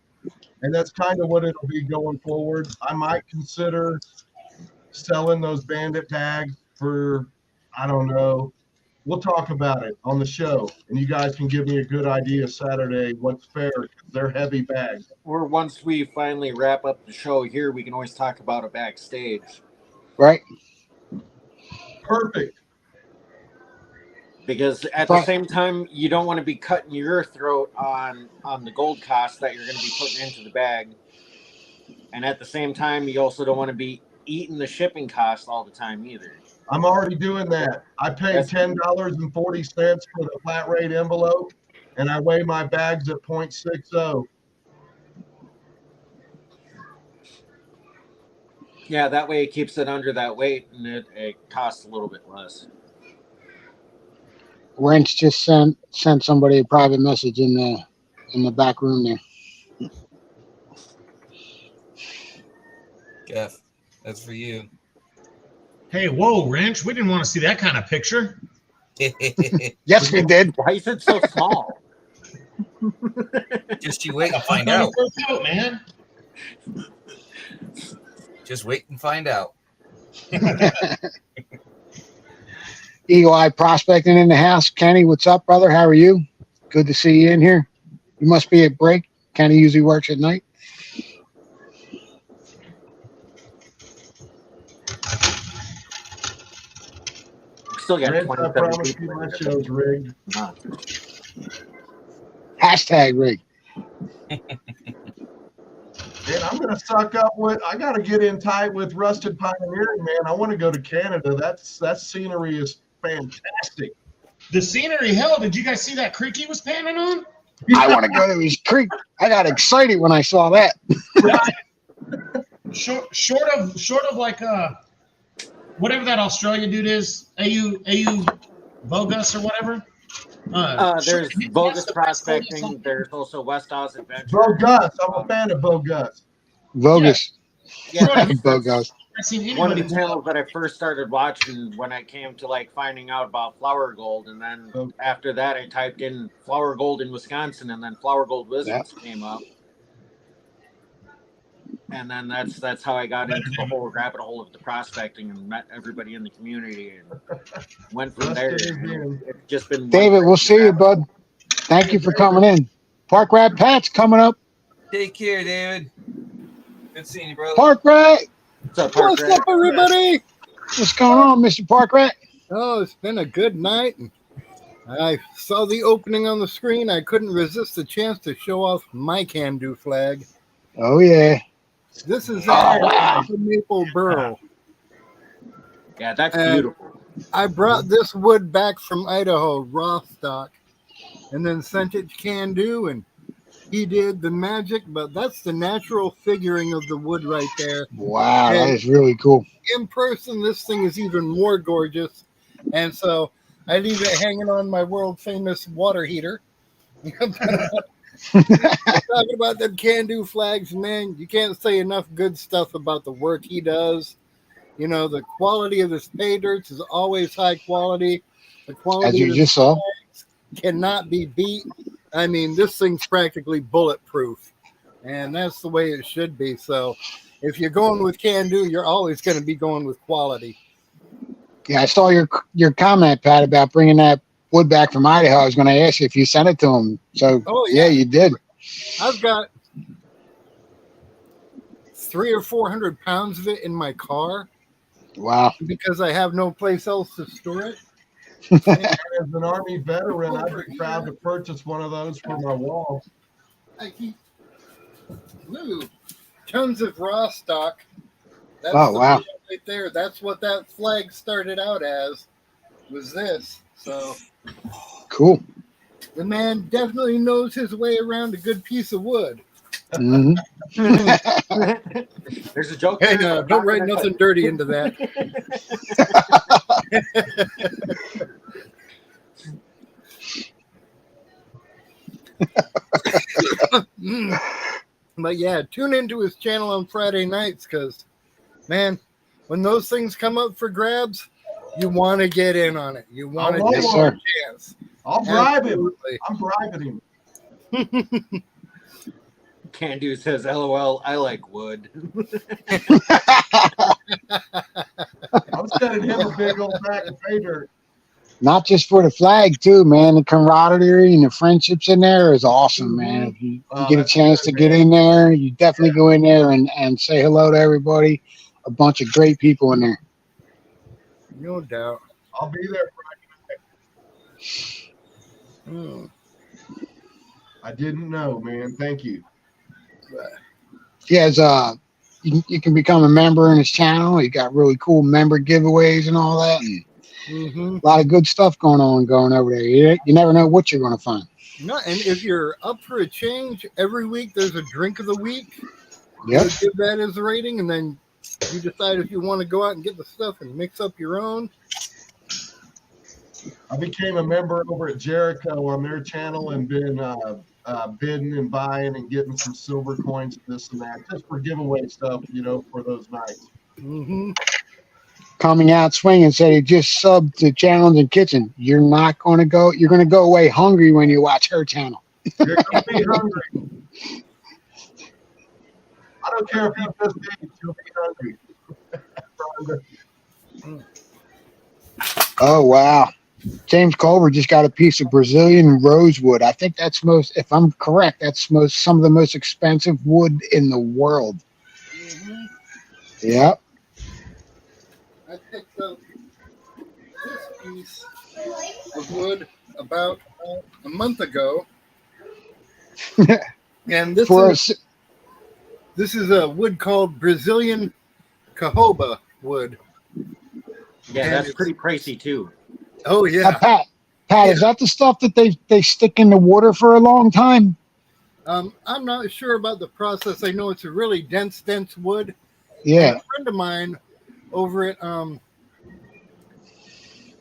And that's kind of what it'll be going forward. I might consider selling those bandit bags for, I don't know. We'll talk about it on the show, and you guys can give me a good idea Saturday what's fair, because they're heavy bags. Or once we finally wrap up the show here, we can always talk about it backstage. Right. Perfect. Because at the same time, you don't want to be cutting your throat on the gold cost that you're going to be putting into the bag. And at the same time, you also don't want to be eating the shipping cost all the time either. I'm already doing that. I pay $10.40 for the flat rate envelope, and I weigh my bags at 0.60. Yeah, that way it keeps it under that weight, and it costs a little bit less. Wrench just sent somebody a private message in the back room there. Jeff, that's for you. Hey, whoa, Wrench. We didn't want to see that kind of picture. Yes, we did. Why is it so small? Just you wait and find out. Coat, man. Just wait and find out. Eagle Eye Prospecting in the house. Kenny, what's up, brother? How are you? Good to see you in here. You must be at break. Kenny usually works at night. Still got Rich, I 27 promise people. you my show's rigged. Hashtag rig. And I'm going to suck up with, I got to get in tight with Rusted Pioneering, man. I want to go to Canada. That scenery is fantastic. The scenery, hell, did you guys see that creek he was panning on? I want to go to his creek. I got excited when I saw that. Short of like whatever that Australian dude is, AU Bogus or whatever. There's Bogus Prospecting. There's also West Oz Adventure. Bogus. I'm a fan of Bogus. Bogus. Yeah, Bogus. I've seen one of the anybody. channels that I first started watching when I came to like finding out about flower gold, and then after that I typed in flower gold in Wisconsin, and then flower gold wizards came up, and then that's how I got into the whole rabbit hole of the prospecting and met everybody in the community and went from there. It's just been David, we'll see you, bud. Thank you for coming in. Park Rat Pat's coming up. Take care, David. Good seeing you, brother. Park Rat. What's up, Park What's Rat? up, everybody? What's going on, Mr. Park Rat? Oh, it's been a good night. I saw the opening on the screen. I couldn't resist the chance to show off my can-do flag. Oh yeah. This is Oh, a wow. maple burl. Yeah, that's And beautiful. I brought this wood back from Idaho, raw stock, and then sent it to Can-Do, and he did the magic. But that's the natural figuring of the wood right there. Wow, that And is really cool. in person, this thing is even more gorgeous. And so I leave it hanging on my world famous water heater. Talking about them Can-Do flags, man, you can't say enough good stuff about the work he does. You know, the quality of his Paydirts is always high quality. The As quality you of his just saw. flags cannot be beat. I mean, this thing's practically bulletproof, and that's the way it should be. So if you're going with Can-Do, you're always going to be going with quality. Yeah, I saw your comment, Pat, about bringing that wood back from Idaho. I was going to ask you if you sent it to him. So Oh, yeah, yeah. you did. I've got 300 or 400 pounds of it in my car Wow. because I have no place else to store it. As an Army veteran, I'd be proud to purchase one of those for my wall. I keep tons of raw stock. That's Oh, the wow. one right there. That's what that flag started out as, was this. So Cool. the man definitely knows his way around a good piece of wood. Hmm. There's a joke. Hey, there, but I'm don't not write gonna nothing say. dirty into that. But yeah, tune into his channel on Friday nights because, man, when those things come up for grabs, you want to get in on it. You want to I take want a chance. I'll bribe him. Absolutely. I'm bribing him. Can-Do says, "LOL, I like wood." I'm sending him a big old pack of pay dirt. Not just for the flag, too, man. The camaraderie and the friendships in there is awesome, man. If you Oh, get a that's chance good, to get man. in there, you definitely go in there and say hello to everybody. A bunch of great people in there. No doubt. I'll be there. Mm. I didn't know, man. Thank you. He has you can become a member in his channel. He got really cool member giveaways and all that, and Mm-hmm. a lot of good stuff going over there. You never know what you're going to find. No, and if you're up for a change, every week there's a drink of the week. Yep. You give that as a rating, and then you decide if you want to go out and get the stuff and mix up your own. I became a member over at Jericho on their channel and been bidding and buying and getting some silver coins, this and that, just for giveaway stuff, for those nights. Mm-hmm. Coming out swinging said he just subbed to Challenge and Kitchen. You're not going to go. You're going to go away hungry when you watch her channel. You're going to be hungry. I don't care if you just eat, you'll be hungry. Oh wow. James Culver just got a piece of Brazilian rosewood. I think that's if I'm correct, that's some of the most expensive wood in the world. Mm-hmm. Yep. I picked up this piece of wood about a month ago, and this is a wood called Brazilian caoba wood. Yeah, And that's it's pretty pricey too. Oh yeah. Pat, is that the stuff that they stick in the water for a long time? I'm not sure about the process. I know it's a really dense wood. Yeah. And a friend of mine over at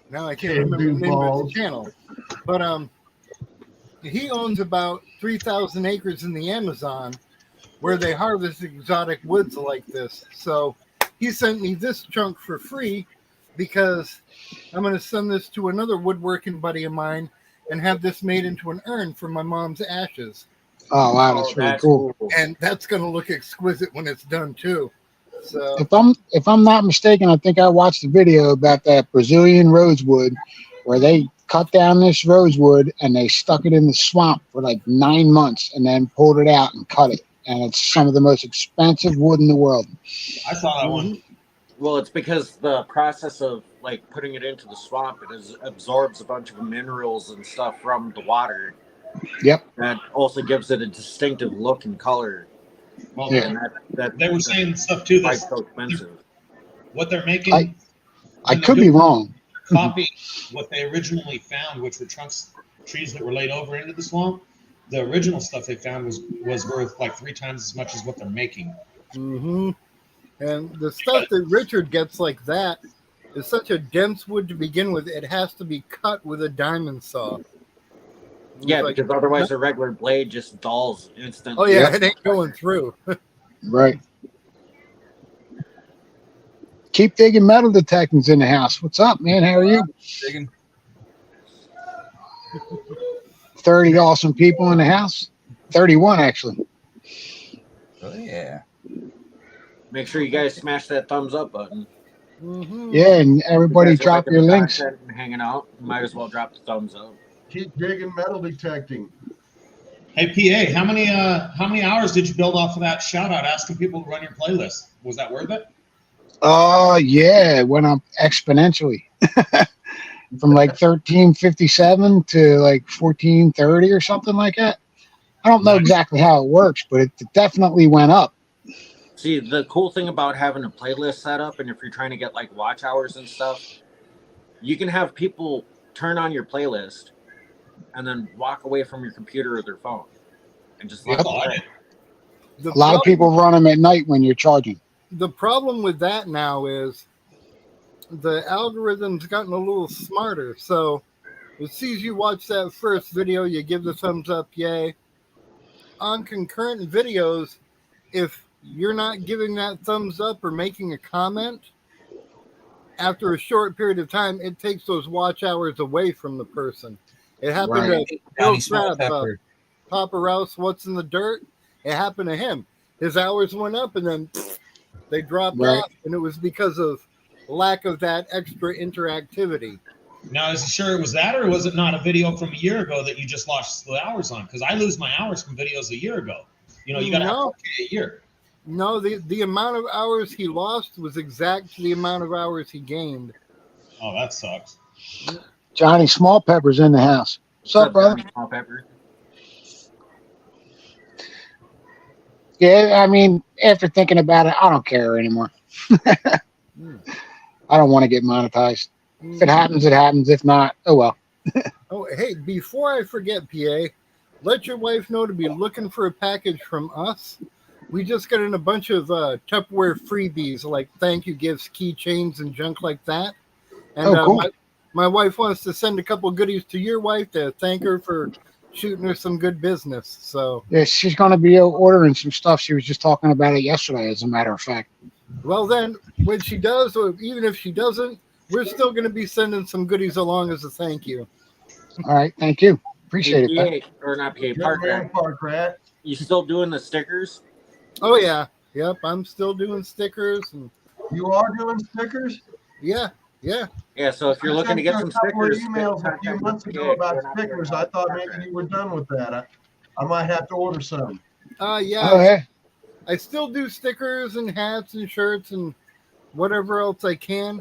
now I can't remember the name of the channel, but he owns about 3,000 acres in the Amazon where they harvest exotic woods like this. So he sent me this chunk for free because I'm going to send this to another woodworking buddy of mine and have this made into an urn for my mom's ashes. Oh wow, that's really cool. And that's going to look exquisite when it's done too. So if I'm not mistaken, I think I watched a video about that Brazilian rosewood where they cut down this rosewood and they stuck it in the swamp for like 9 months and then pulled it out and cut it. And it's some of the most expensive wood in the world. I saw that one. Well, it's because the process of like putting it into the swamp, absorbs a bunch of minerals and stuff from the water. Yep. That also gives it a distinctive look and color. Well, Yeah. And that they were saying stuff too. why This it's so expensive. what they're making. I when they're could be doing- wrong. Copying what they originally found, which were trees that were laid over into the swamp. The original stuff they found was worth like 3 times as much as what they're making. Mm-hmm. And the stuff that Richard gets like that is such a dense wood to begin with. It has to be cut with a diamond saw. Yeah, It's because like, otherwise a regular blade just dulls instantly. oh yeah, Yep. it ain't going through. Right. Keep digging metal detectors in the house. What's up, man? How are you? Digging. 30 awesome people in the house. 31 actually. Oh yeah. Make sure you guys smash that thumbs up button. Mm-hmm. Yeah, and everybody You guys are drop liking your the links. content and hanging out. Might as well drop the thumbs up. Keep digging metal detecting. Hey PA, how many hours did you build off of that shout out asking people to run your playlist? Was that worth it? Oh yeah, it went up exponentially. From like 1357 to like 1430 or something like that. I don't know Nice. exactly how it works, but it definitely went up. See, the cool thing about having a playlist set up, and if you're trying to get like watch hours and stuff, you can have people turn on your playlist and then walk away from your computer or their phone and just let Yep. it play. The A lot of people run them at night when you're charging. The problem with that now is the algorithm's gotten a little smarter. So it sees you watch that first video, you give the thumbs up, yay. On concurrent videos, if you're not giving that thumbs up or making a comment, after a short period of time, it takes those watch hours away from the person. It happened Right. to Johnny Bill Small Crab, Pepper. Papa Rouse, What's in the Dirt? It happened to him. His hours went up and then they dropped Right. off, and it was because of lack of that extra interactivity. Now, is it sure it was that, or was it not a video from a year ago that you just lost the hours on? Because I lose my hours from videos a year ago. You know, you got to have No. 4K a year. No, the amount of hours he lost was exact to the amount of hours he gained. Oh, that sucks. Johnny Small Pepper's in the house. What's up, brother? Johnny Small Pepper? Yeah, I mean, after thinking about it, I don't care anymore. I don't want to get monetized. If it happens, it happens. If not, oh well. Oh, hey, before I forget, PA, let your wife know to be looking for a package from us. We just got in a bunch of Tupperware freebies, like thank you gifts, keychains, and junk like that. And Oh, cool. my wife wants to send a couple goodies to your wife to thank her for shooting her some good business. So, Yeah, she's going to be ordering some stuff. She was just talking about it yesterday, as a matter of fact. well, then, when she does, or even if she doesn't, we're still going to be sending some goodies along as a thank you. All right, thank you. Appreciate it. Pat. PA, or not PA, Good Park man, Rat. Park Rat. You still doing the stickers? Oh, yeah. Yep, I'm still doing stickers. And You are doing stickers? yeah. Yeah, so if you're looking to get some I sent you a couple of stickers, emails a few contact months PA. ago about We're not stickers. doing I thought Park maybe Rat. you were done with that. I might have to order some. Yeah. Oh, yeah. I still do stickers and hats and shirts and whatever else I can.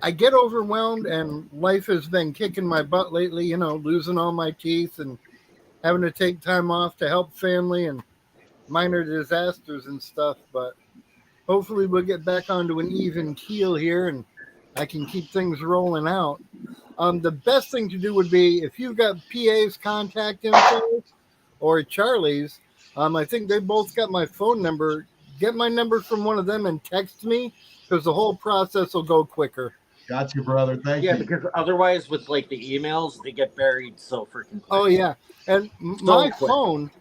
I get overwhelmed, and life has been kicking my butt lately, you know, losing all my teeth and having to take time off to help family and minor disasters and stuff. But hopefully we'll get back onto an even keel here and I can keep things rolling out. The best thing to do would be if you've got PA's contact info or Charlie's, I think they both got my phone number. Get my number from one of them and text me, because the whole process will go quicker. Got you, brother. Thank Yeah, you. because otherwise with like the emails, they get buried so freaking quick. Oh, yeah. And So my quick. phone,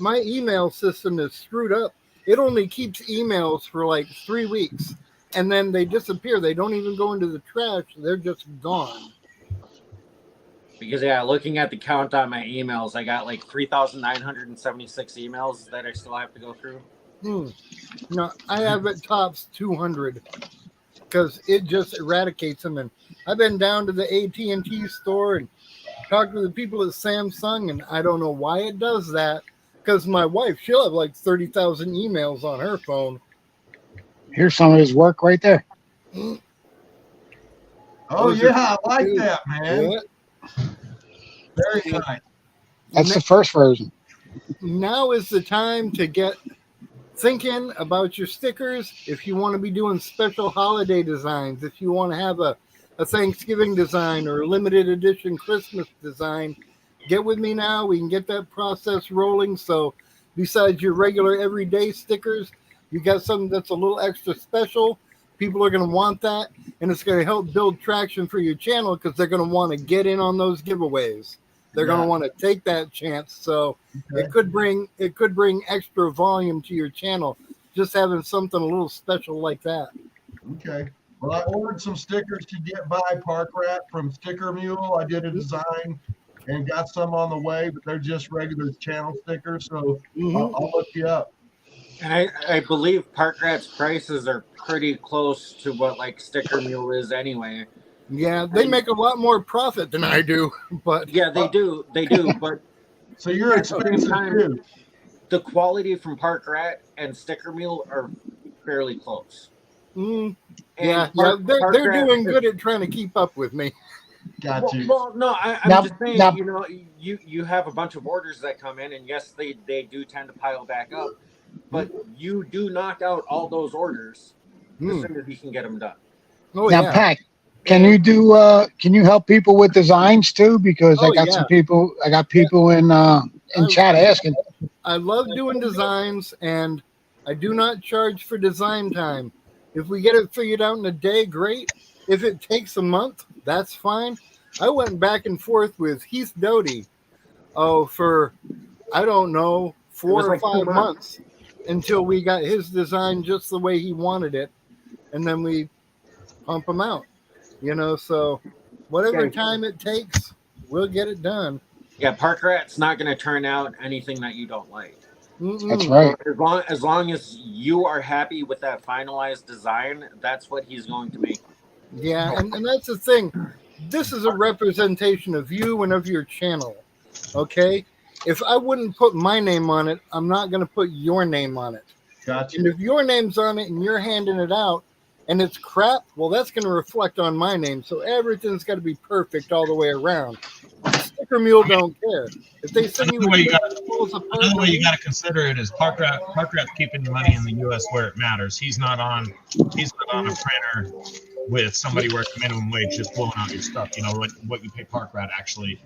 my email system is screwed up. It only keeps emails for like 3 weeks, and then they disappear. They don't even go into the trash. They're just gone. Because yeah, looking at the count on my emails, I got like 3,976 emails that I still have to go through. No, I have it tops 200 because it just eradicates them. And I've been down to the AT&T store and talked to the people at Samsung, and I don't know why it does that. Because my wife, she'll have like 30,000 emails on her phone. Here's some of his work right there. Oh yeah, I like that, man. Yeah. Very nice. That's the first version. Now is the time to get thinking about your stickers. If you want to be doing special holiday designs, if you want to have a Thanksgiving design or a limited edition Christmas design, get with me now. We can get that process rolling. So besides your regular everyday stickers, you got something that's a little extra special. People are going to want that, and it's going to help build traction for your channel because they're going to want to get in on those giveaways. They're going to want to take that chance. So it could bring extra volume to your channel, just having something a little special like that. Okay. Well, I ordered some stickers to get by Park Rat from Sticker Mule. I did a design and got some on the way, but they're just regular channel stickers. So I'll look you up. And I believe Park Rat's prices are pretty close to what like Sticker Mule is anyway. Yeah, they make a lot more profit than I do, but yeah, they do. But so you're expensive too. The quality from Park Rat and Sticker Mule are fairly close. They're doing good at trying to keep up with me. Got you. Well, no, I'm just saying, you know, you have a bunch of orders that come in, and yes, they do tend to pile back up, but you do knock out all those orders as soon as you can get them done. Oh, Now, yeah. Pat, can you help people with designs too? Because I got some people. I got people in chat asking. I love doing designs, and I do not charge for design time. If we get it figured out in a day, great. If it takes a month, that's fine. I went back and forth with Heath Doty, for I don't know 4 or 5 months until we got his design just the way he wanted it, and then we pump him out. You know, so whatever time it takes, we'll get it done. Yeah, Park Rat's not going to turn out anything that you don't like. That's right. As long as you are happy with that finalized design, that's what he's going to make. Yeah, and that's the thing. This is a representation of you and of your channel, okay? If I wouldn't put my name on it, I'm not going to put your name on it. Gotcha. And if your name's on it and you're handing it out, and it's crap, well, that's going to reflect on my name. So everything's got to be perfect all the way around. Sticker Mule don't care. If they send Another way you got to consider it is Park Rat's keeping the money in the U.S. where it matters. He's not on a printer with somebody working minimum wage just blowing out your stuff. You know, what you pay Park Rat actually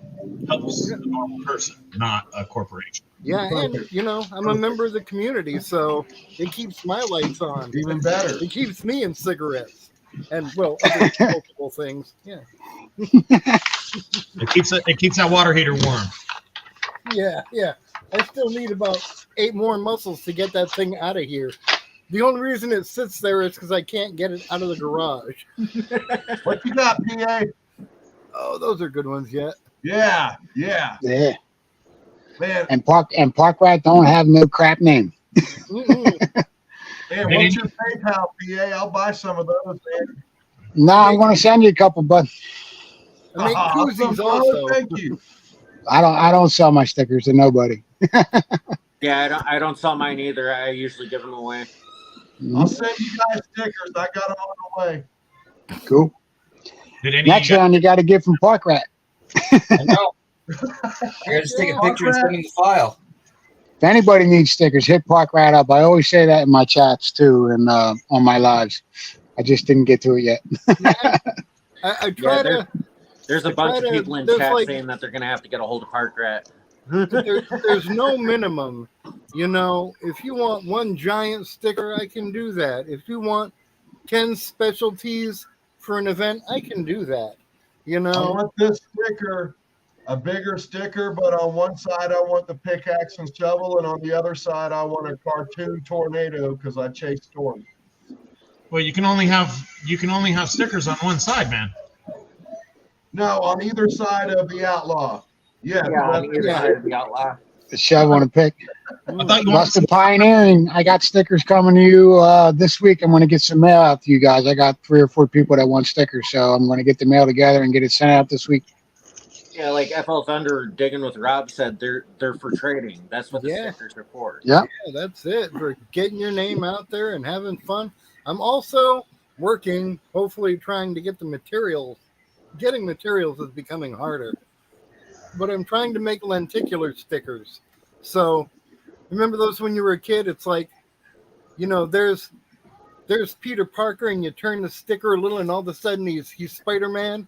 helps the normal person, not a corporation. Yeah, and you know, I'm a member of the community, so it keeps my lights on. Even better. It keeps me in cigarettes and other multiple things. Yeah. It keeps that water heater warm. Yeah. I still need about 8 more muscles to get that thing out of here. The only reason it sits there is because I can't get it out of the garage. What you got, PA? Oh, those are good ones yet. Yeah. Man, And Park Rat don't have no crap name. man, what's your PayPal, PA? I'll buy some of those, man. No, I'm going to send you a couple, but I make koozies also. Thank you. I don't sell my stickers to nobody. Yeah, I don't sell mine either. I usually give them away. I'll send you guys stickers. I got them on the way. Cool. Next round, you got to get from Park Rat. I know. I gotta just take a picture and send in the file. If anybody needs stickers, hit Park Rat up. I always say that in my chats too, and on my lives. I just didn't get to it yet. I try to. There's a bunch of people in chat saying that they're gonna have to get a hold of Park Rat. There's no minimum. You know, if you want one giant sticker, I can do that. If you want 10 specialties for an event, I can do that. You know, I want this sticker, a bigger sticker, but on one side I want the pickaxe and shovel, and on the other side I want a cartoon tornado because I chase storms. Well, you can only have stickers on one side, man. No, on either side of the outlaw. Yeah, on either side of the outlaw. The shovel and a pick. I thought you Busted Pioneering. I got stickers coming to you this week. I'm going to get some mail out to you guys. I got 3 or 4 people that want stickers, so I'm going to get the mail together and get it sent out this week. Yeah, like FL Thunder Digging with Rob said, they're for trading. That's what the stickers are for. Yeah, that's it, for getting your name out there and having fun. I'm also working, hopefully trying to get the materials. Getting materials is becoming harder. But I'm trying to make lenticular stickers. So remember those when you were a kid? It's like, there's Peter Parker, and you turn the sticker a little, and all of a sudden he's Spider-Man.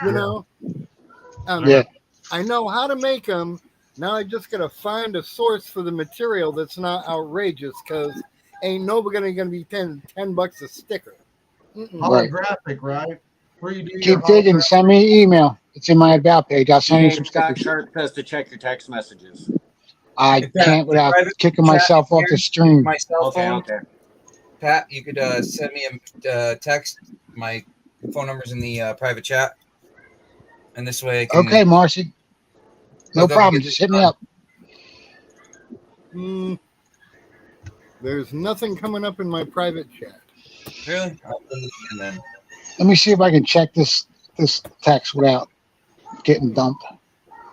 Yeah. I know how to make them. Now I just gotta find a source for the material that's not outrageous, because ain't nobody gonna be $10 a sticker. Right. Holographic, right? 3D Keep or digging. holographic. Send me an email. It's in my about page. I'll send you some Scott stickers. Sharp says to check your text messages. I If that- can't without private kicking chat myself off here, the stream. My cell Okay, phone, okay. Pat, you could send me a text. My phone number's in the private chat, and this way I can. Okay, Marcy. No hook up and problem. get Just this hit me done. up. There's nothing coming up in my private chat. Really? I'll send it again then. Let me see if I can check this text without getting dumped.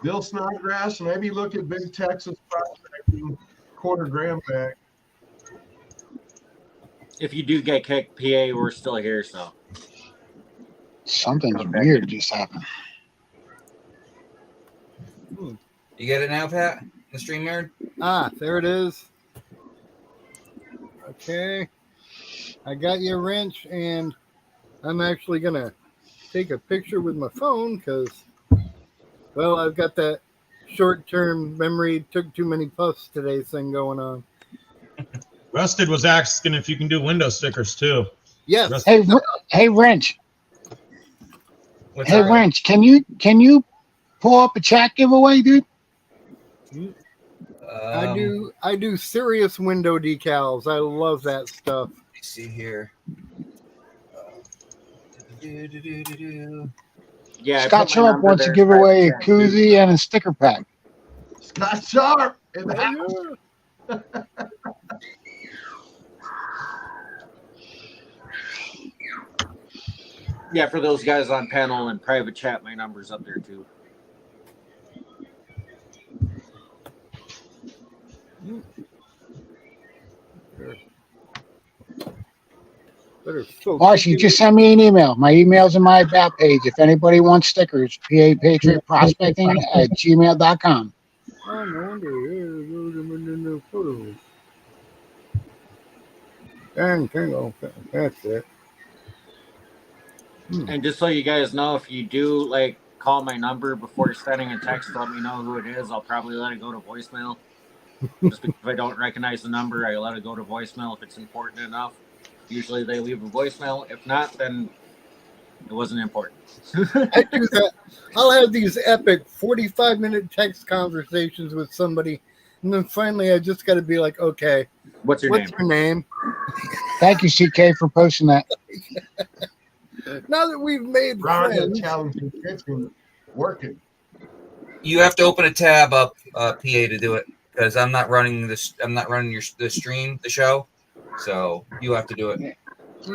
Bill Snodgrass, maybe look at Big Texas Prospecting quarter-gram bag. If you do get kicked, PA, we're still here, so. Something's Come back weird in. just happened. You get it now, Pat? The StreamYard? There it is. Okay. I got your wrench, and I'm actually going to take a picture with my phone because, well, I've got that short-term memory, took too many puffs today thing going on. Rusted was asking if you can do window stickers too. Yes. Rusted. Hey, Wrench. What's Hey, up? Wrench. Can you pull up a chat giveaway, dude? I do serious window decals. I love that stuff. Let me see here. Yeah, I Scott put my Sharp number wants to there, give away a private chat, too. koozie and a sticker pack. Scott Sharp in the house. Yeah, for those guys on panel and private chat, my number's up there too. Marcy, just send me an email. My email's in my about page. If anybody wants stickers, Patriot Prospecting at gmail.com. Oh, no wonder. Photos. And that's it. And just so you guys know, if you do like call my number before sending a text, let me know who it is. I'll probably let it go to voicemail. Just because if I don't recognize the number, I let it go to voicemail if it's important enough. Usually they leave a voicemail. If not, then it wasn't important. I do that. I'll have these epic 45-minute text conversations with somebody, and then finally I just got to be like, okay, What's your name? Thank you, CK, for posting that. Now that we've made Ron at friends, Challenging Kitchen working. You have to open a tab up, PA, to do it because I'm not running this. I'm not running the stream, the show. So you have to do it.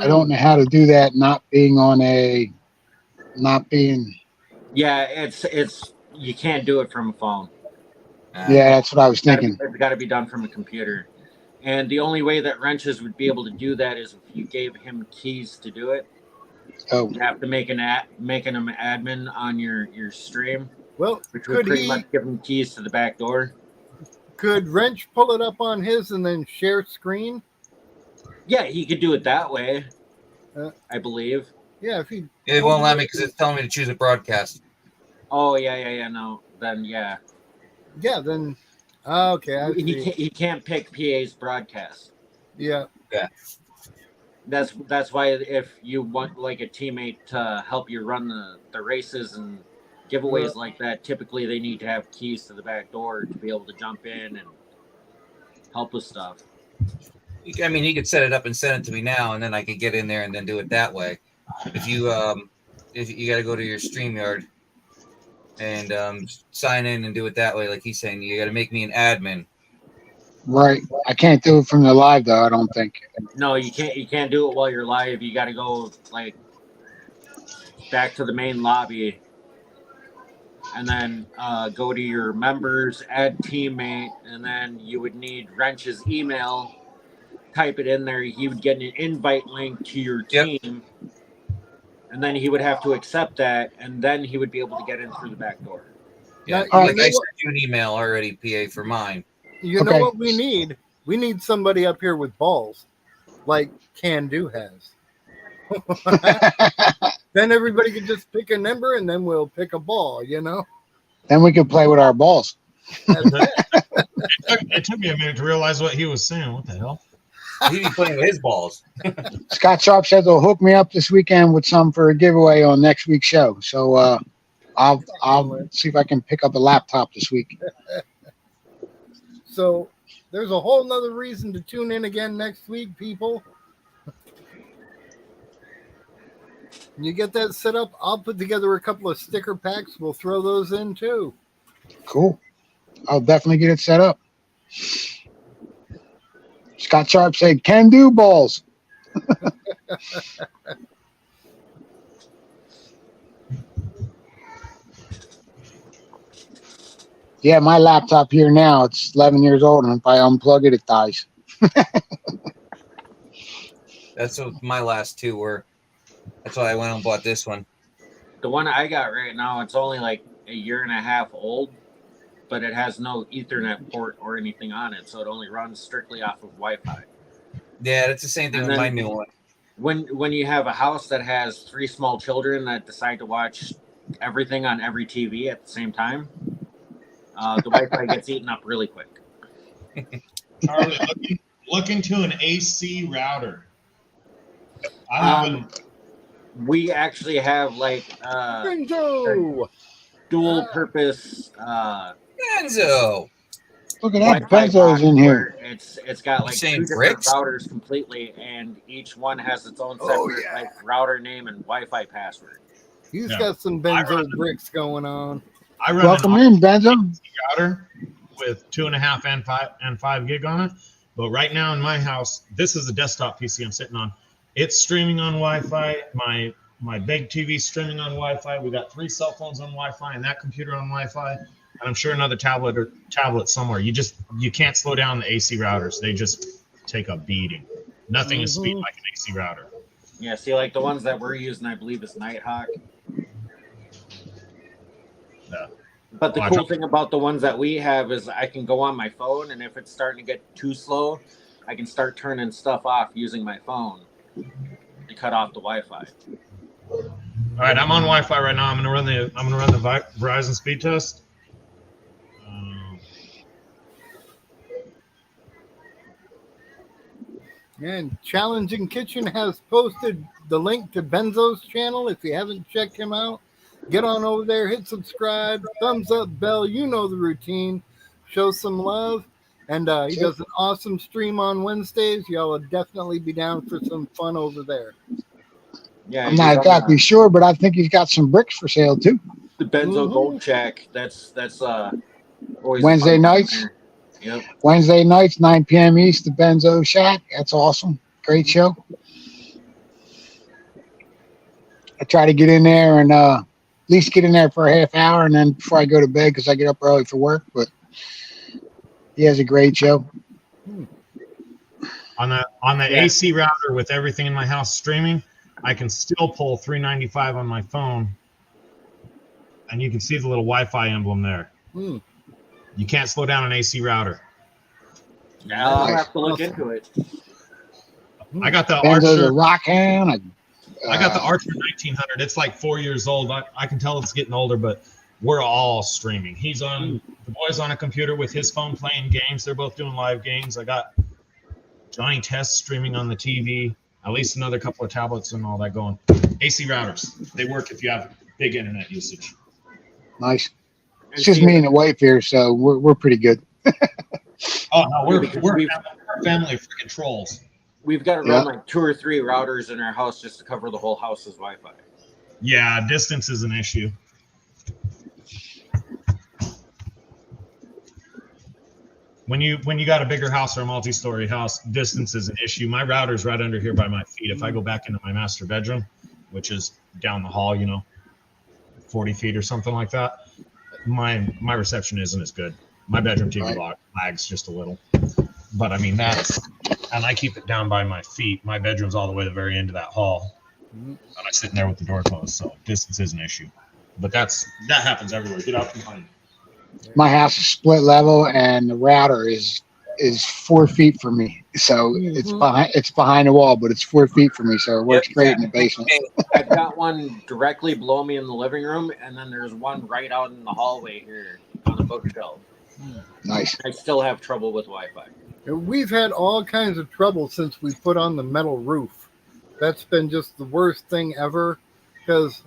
I don't know how to do that. Not being. Yeah, it's you can't do it from a phone. Yeah, that's what I was thinking. It's got to be done from a computer. And the only way that Wrenches would be able to do that is if you gave him keys to do it. Oh, You have to make him admin on your stream, well, which would could pretty he? much give him keys to the back door. Could Wrench pull it up on his and then share screen? Yeah, he could do it that way. Uh, I believe. Yeah, if he. It won't let me because it's telling me to choose a broadcast. Oh yeah. No, then yeah. Yeah, then. Okay, I see. He can't pick PA's broadcast. Yeah. That's why if you want like a teammate to help you run the races and giveaways like that, typically they need to have keys to the back door to be able to jump in and help with stuff. I mean, he could set it up and send it to me now, and then I could get in there and then do it that way. If you got to go to your StreamYard and sign in and do it that way, like he's saying, you got to make me an admin. right. I can't do it from the live though. I don't think. No, you can't do it while you're live. You got to go like back to the main lobby, and then go to your members, add teammate, and then you would need Wrench's email, type it in there, he would get an invite link to your Yep. team, and then he would have to accept that, and then he would be able to get in through the back door. Yeah, Now, like I sent you an email already, PA, for mine. You know Okay. what we need? We need somebody up here with balls, like Can Do has. Then everybody can just pick a number, and then we'll pick a ball. You know. Then we can play with our balls. It took me a minute to realize what he was saying. What the hell? He'd be playing with his balls. Scott Sharp says he'll hook me up this weekend with some for a giveaway on next week's show. So I'll see if I can pick up a laptop this week. So there's a whole nother reason to tune in again next week, people. When you get that set up, I'll put together a couple of sticker packs. We'll throw those in too. Cool. I'll definitely get it set up. Scott Sharp said, "Can do balls." Yeah, my laptop here now, it's 11 years old, and if I unplug it, it dies. That's what my last two were. That's why I went and bought this one. The one I got right now, it's only like a year and a half old, but it has no Ethernet port or anything on it, so it only runs strictly off of Wi-Fi. Yeah, that's the same thing And with my then- new one. When you have a house that has 3 small children that decide to watch everything on every TV at the same time, the Wi-Fi gets eaten up really quick. Charlie, look into an AC router. I haven't. We actually have like Bingo! dual purpose Enzo. Look at that. Wi-Fi Benzo's box in here. where it's got like saying 2 different bricks? routers completely, and each one has its own separate like router name and Wi-Fi password. He's Yeah. got some benzo bricks going on. I run Welcome an in, Benzo. router with 2.5 and 5 gig on it. But right now in my house, this is a desktop PC I'm sitting on. It's streaming on Wi-Fi. My big TV streaming on Wi-Fi. We got 3 cell phones on Wi-Fi and that computer on Wi-Fi. And I'm sure another tablet somewhere. You can't slow down the AC routers. They just take a beating. Nothing is speed like an AC router. Yeah, see, like the ones that we're using, I believe is Nighthawk. Yeah. But the Oh, I cool dropped- thing about the ones that we have is I can go on my phone, and if it's starting to get too slow, I can start turning stuff off using my phone to cut off the Wi-Fi. All right, I'm on Wi-Fi right now. I'm gonna run the Verizon speed test. And Challenging Kitchen has posted the link to Benzo's channel. If you haven't checked him out, get on over there, hit subscribe, thumbs up, bell. You know the routine. Show some love. And he does an awesome stream on Wednesdays. Y'all will definitely be down for some fun over there. Yeah, I'm not exactly sure, but I think he's got some bricks for sale too. the Benzo Mhm. Gold Check. That's always Wednesday fun. nights? Yep. Wednesday nights, 9 p.m. East, the Benzo Shack. That's awesome. Great show. I try to get in there and at least get in there for a half hour, and then before I go to bed because I get up early for work. But he has a great show. On the Yeah. AC router with everything in my house streaming, I can still pull 395 on my phone, and you can see the little Wi-Fi emblem there. Hmm. You can't slow down an AC router. Yeah, I'll Nice. have to look into it. I got the Benzo's a Archer. rock hound. I got the Archer 1900. It's like 4 years old. I can tell it's getting older, but we're all streaming. He's on the boy's on a computer with his phone playing games. They're both doing live games. I got Johnny Test streaming on the TV. At least another couple of tablets and all that going. AC routers. They work if you have big internet usage. Nice. And It's just see, me and the wife here, so we're pretty good. Oh no, we're because we're we've- a family of freaking trolls. we've got to Yeah. run like 2 or 3 routers in our house just to cover the whole house's Wi-Fi. Yeah, distance is an issue. When you got a bigger house or a multi-story house, distance is an issue. My router's right under here by my feet. If I go back into my master bedroom, which is down the hall, 40 feet or something like that, my reception isn't as good. My bedroom TV lags just a little. But I mean, that's and I keep it down by my feet. My bedroom's all the way to the very end of that hall, and I sit in there with the door closed, so distance is an issue. But that happens everywhere. Get out from behind. My house is split level, and the router is 4 feet from me. So it's behind the wall, but it's 4 feet from me, so it works great in the basement. I've got one directly below me in the living room, and then there's one right out in the hallway here on the bookshelf. Nice. I still have trouble with Wi-Fi. We've had all kinds of trouble since we put on the metal roof. That's been just the worst thing ever, because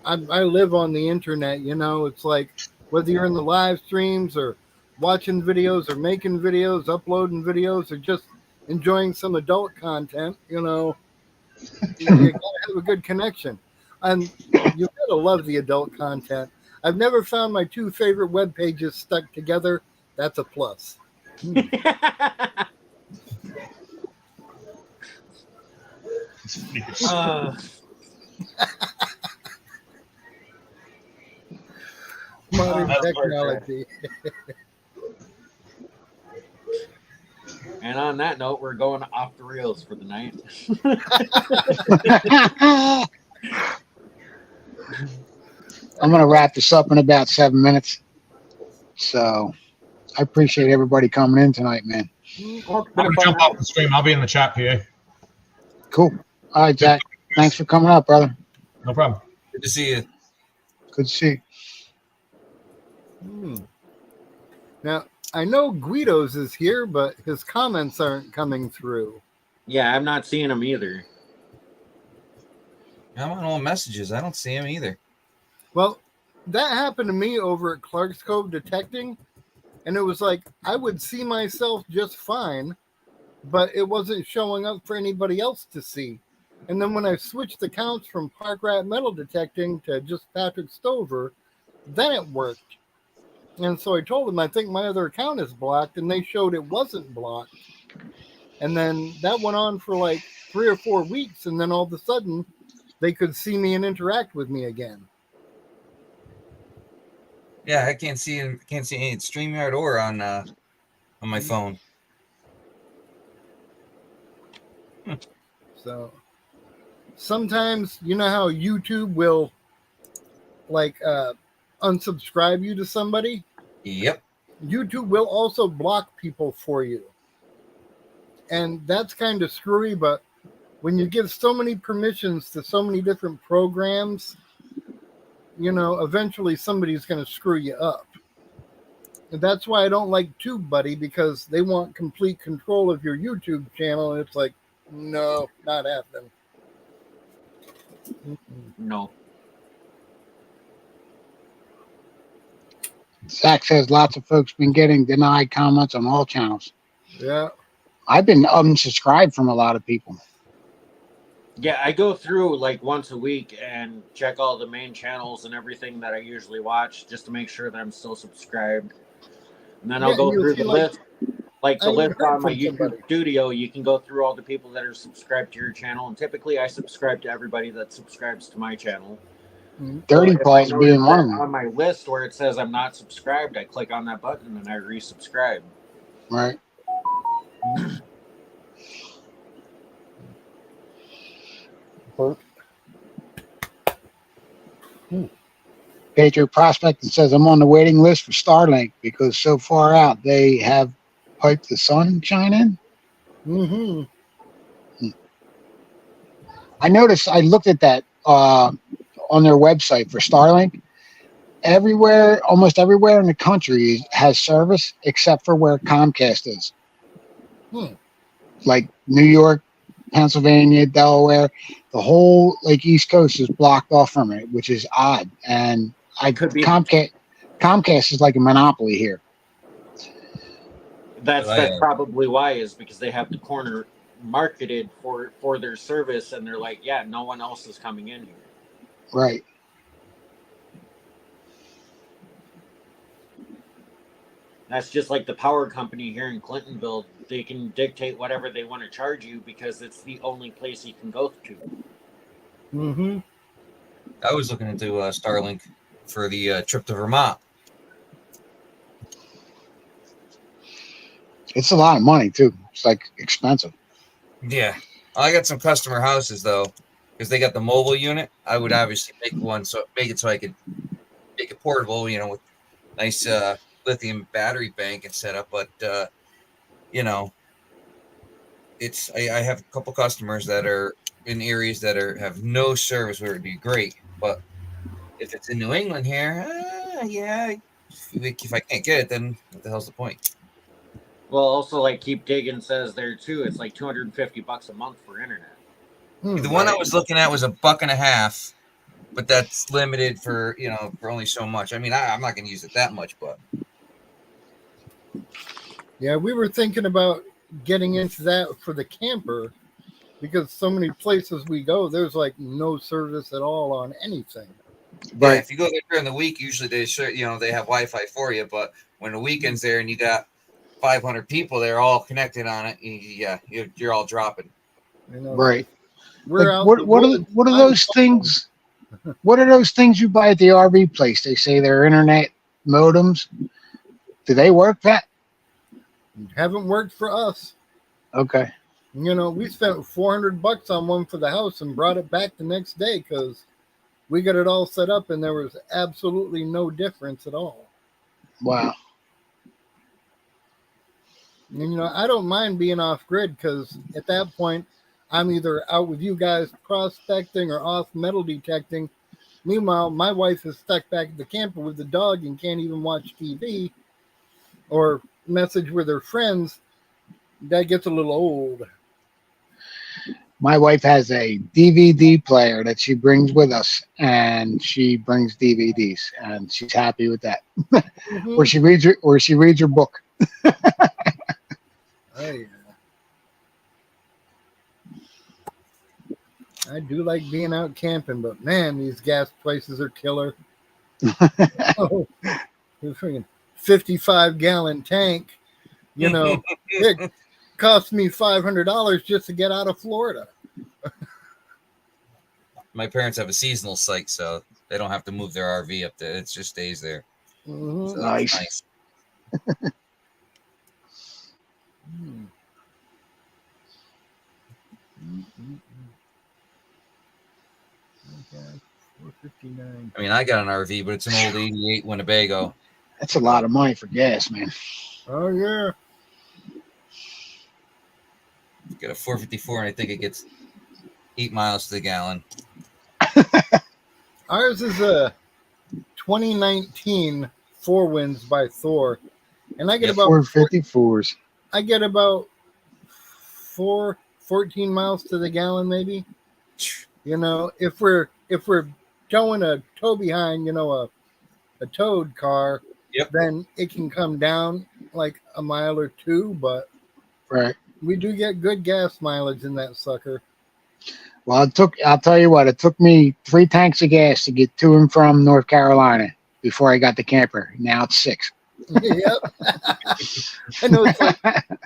I live on the internet. You know, it's like whether you're in the live streams or watching videos or making videos, uploading videos, or just enjoying some adult content, you know, you gotta have a good connection. And you gotta love the adult content. I've never found my two favorite web pages stuck together. That's a plus. Modern technology. And on that note, we're going off the rails for the night. I'm going to wrap this up in about 7 minutes. So I appreciate everybody coming in tonight, man. I'm gonna jump off the stream. I'll be in the chat, PA. Cool. All right, Jack. Thanks for coming up, brother. No problem. Good to see you. Good to see you. Now, I know Guido's is here, but his comments aren't coming through. Yeah, I'm not seeing them either. I'm on all messages. I don't see him either. Well, that happened to me over at Clark's Cove Detecting, and it was like I would see myself just fine, but it wasn't showing up for anybody else to see. And then when I switched accounts from Park Rat Metal Detecting to just Patrick Stover, then it worked. And so I told them, I think my other account is blocked, and they showed it wasn't blocked. And then that went on for like 3 or 4 weeks, and then all of a sudden, they could see me and interact with me again. Yeah, I can't see any StreamYard or on my phone. So sometimes, you know how YouTube will like unsubscribe you to somebody? Yep. YouTube will also block people for you. And that's kind of screwy, but when you give so many permissions to so many different programs, you know, eventually somebody's going to screw you up. And that's why I don't like TubeBuddy, because they want complete control of your YouTube channel. And it's like, no, not happening. No. Zach says lots of folks been getting denied comments on all channels. Yeah. I've been unsubscribed from a lot of people. Yeah, I go through like once a week and check all the main channels and everything that I usually watch just to make sure that I'm still subscribed. And then I'll go through the list. Like the list on my YouTube studio, you can go through all the people that are subscribed to your channel. And typically I subscribe to everybody that subscribes to my channel. Dirty Paul's being one of them. On my list where it says I'm not subscribed, I click on that button and I resubscribe. Right. Patriot Prospect says I'm on the waiting list for Starlink because so far out they have piped the sunshine in. I noticed. I looked at that on their website for Starlink. Everywhere, almost everywhere in the country has service except for where Comcast is. Like New York, Pennsylvania, Delaware, the whole like East Coast is blocked off from it, which is odd. And Comcast is like a monopoly here. That's probably why, is because they have the corner marketed for their service, and they're like, yeah, no one else is coming in here. Right. That's just like the power company here in Clintonville. They can dictate whatever they want to charge you because it's the only place you can go to. I was looking into Starlink for the trip to Vermont. It's a lot of money too. It's like expensive. Yeah, I got some customer houses though, because they got the mobile unit. I would obviously make it so I could make it portable, with nice lithium battery bank and setup. But you know, I have a couple customers that are in areas that have no service where it'd be great. But if it's in New England here, yeah, if I can't get it, then what the hell's the point? Well, also like Keep Digging says there too, it's like $250 a month for internet. The one I was looking at was $1.50, but that's limited for for only so much. I mean, I'm not going to use it that much, but Yeah, we were thinking about getting into that for the camper because so many places we go, there's like no service at all on anything. yeah, if you go there during the week, usually they they have Wi-Fi for you, but when the weekend's there and you got 500 people there all connected on it, you're all dropping. Right. We're Like, out. what are those things? What are those things you buy at the RV place? They say they're internet modems. Do they work, Pat? Haven't worked for us. Okay. We spent $400 on one for the house and brought it back the next day because we got it all set up and there was absolutely no difference at all. Wow. And, I don't mind being off grid because at that point, I'm either out with you guys prospecting or off metal detecting. Meanwhile, my wife is stuck back at the camper with the dog and can't even watch TV or message with her friends. That gets a little old. My wife has a DVD player that she brings with us, and she brings DVDs, and she's happy with that. Mm-hmm. Or she reads her book. Oh, yeah. I do like being out camping, but man, these gas prices are killer. Oh, the freaking 55-gallon tank. It cost me $500 just to get out of Florida. My parents have a seasonal site, so they don't have to move their RV up there. It just stays there. Mm-hmm. So that's nice. Okay, 459. I mean, I got an RV, but it's an old '88 Winnebago. That's a lot of money for gas, man. Oh, yeah. Got a 454, and I think it gets 8 miles to the gallon. Ours is a 2019 Four Winds by Thor, and I get about 454s. I get about 14 miles to the gallon, maybe. If we're towing a tow behind, a towed car, then it can come down like a mile or two, but right, we do get good gas mileage in that sucker. Well, I'll tell you what, it took me 3 tanks of gas to get to and from North Carolina before I got the camper. Now it's 6. Yep. I know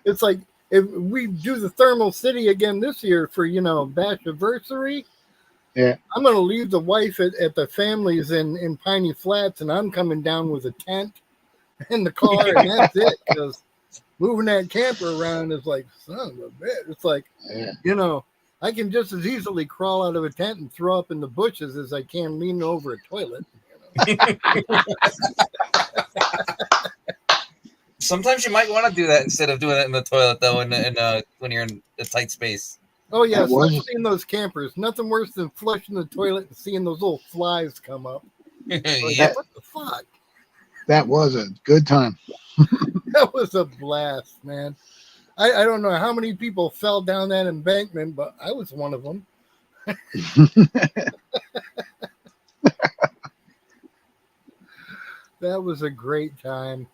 it's like if we do the Thermal City again this year for, Bash Anniversary, yeah, I'm going to leave the wife at the family's in Piney Flats, and I'm coming down with a tent in the car, and that's it. Because moving that camper around is like, son of a bitch. It's like, I can just as easily crawl out of a tent and throw up in the bushes as I can lean over a toilet. Sometimes you might want to do that instead of doing it in the toilet, though, when you're in a tight space. Oh, yeah, especially in those campers. Nothing worse than flushing the toilet and seeing those little flies come up. Like, what the fuck? That was a good time. That was a blast, man. I don't know how many people fell down that embankment, but I was one of them. That was a great time.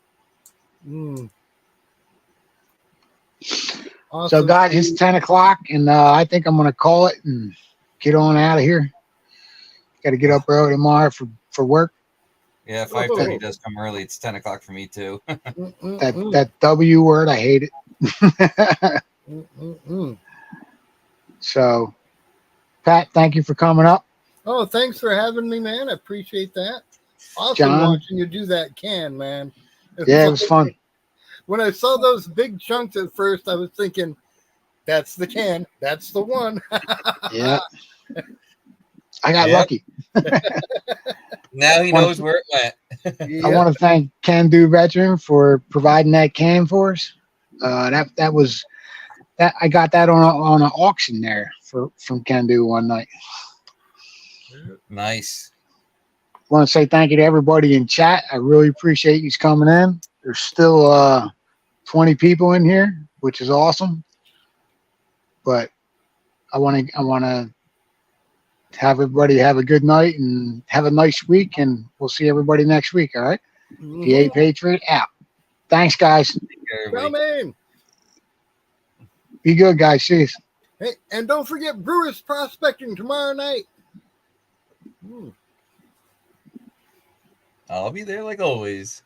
Awesome. So, guys, it's 10 o'clock, and I think I'm going to call it and get on out of here. Got to get up early tomorrow for work. Yeah, 5:30 does come early. It's 10 o'clock for me, too. That W word, I hate it. So, Pat, thank you for coming up. Oh, thanks for having me, man. I appreciate that. Awesome John, watching you do that man. It was fun. When I saw those big chunks at first, I was thinking, That's the can. That's the one. Yeah. I got Yep. lucky. Now he knows where it went. I Yep. want to thank Can Do Veteran for providing that can for us. That was that I got that on an auction there from Can Do one night. Nice. Want to say thank you to everybody in chat. I really appreciate you coming in. There's still 20 people in here, which is awesome. But I want to have everybody have a good night and have a nice week, and we'll see everybody next week. All right. PA Patriot out. Thanks, guys. Coming. Be good, guys. See you. Hey, and don't forget Brewers Prospecting tomorrow night. I'll be there like always.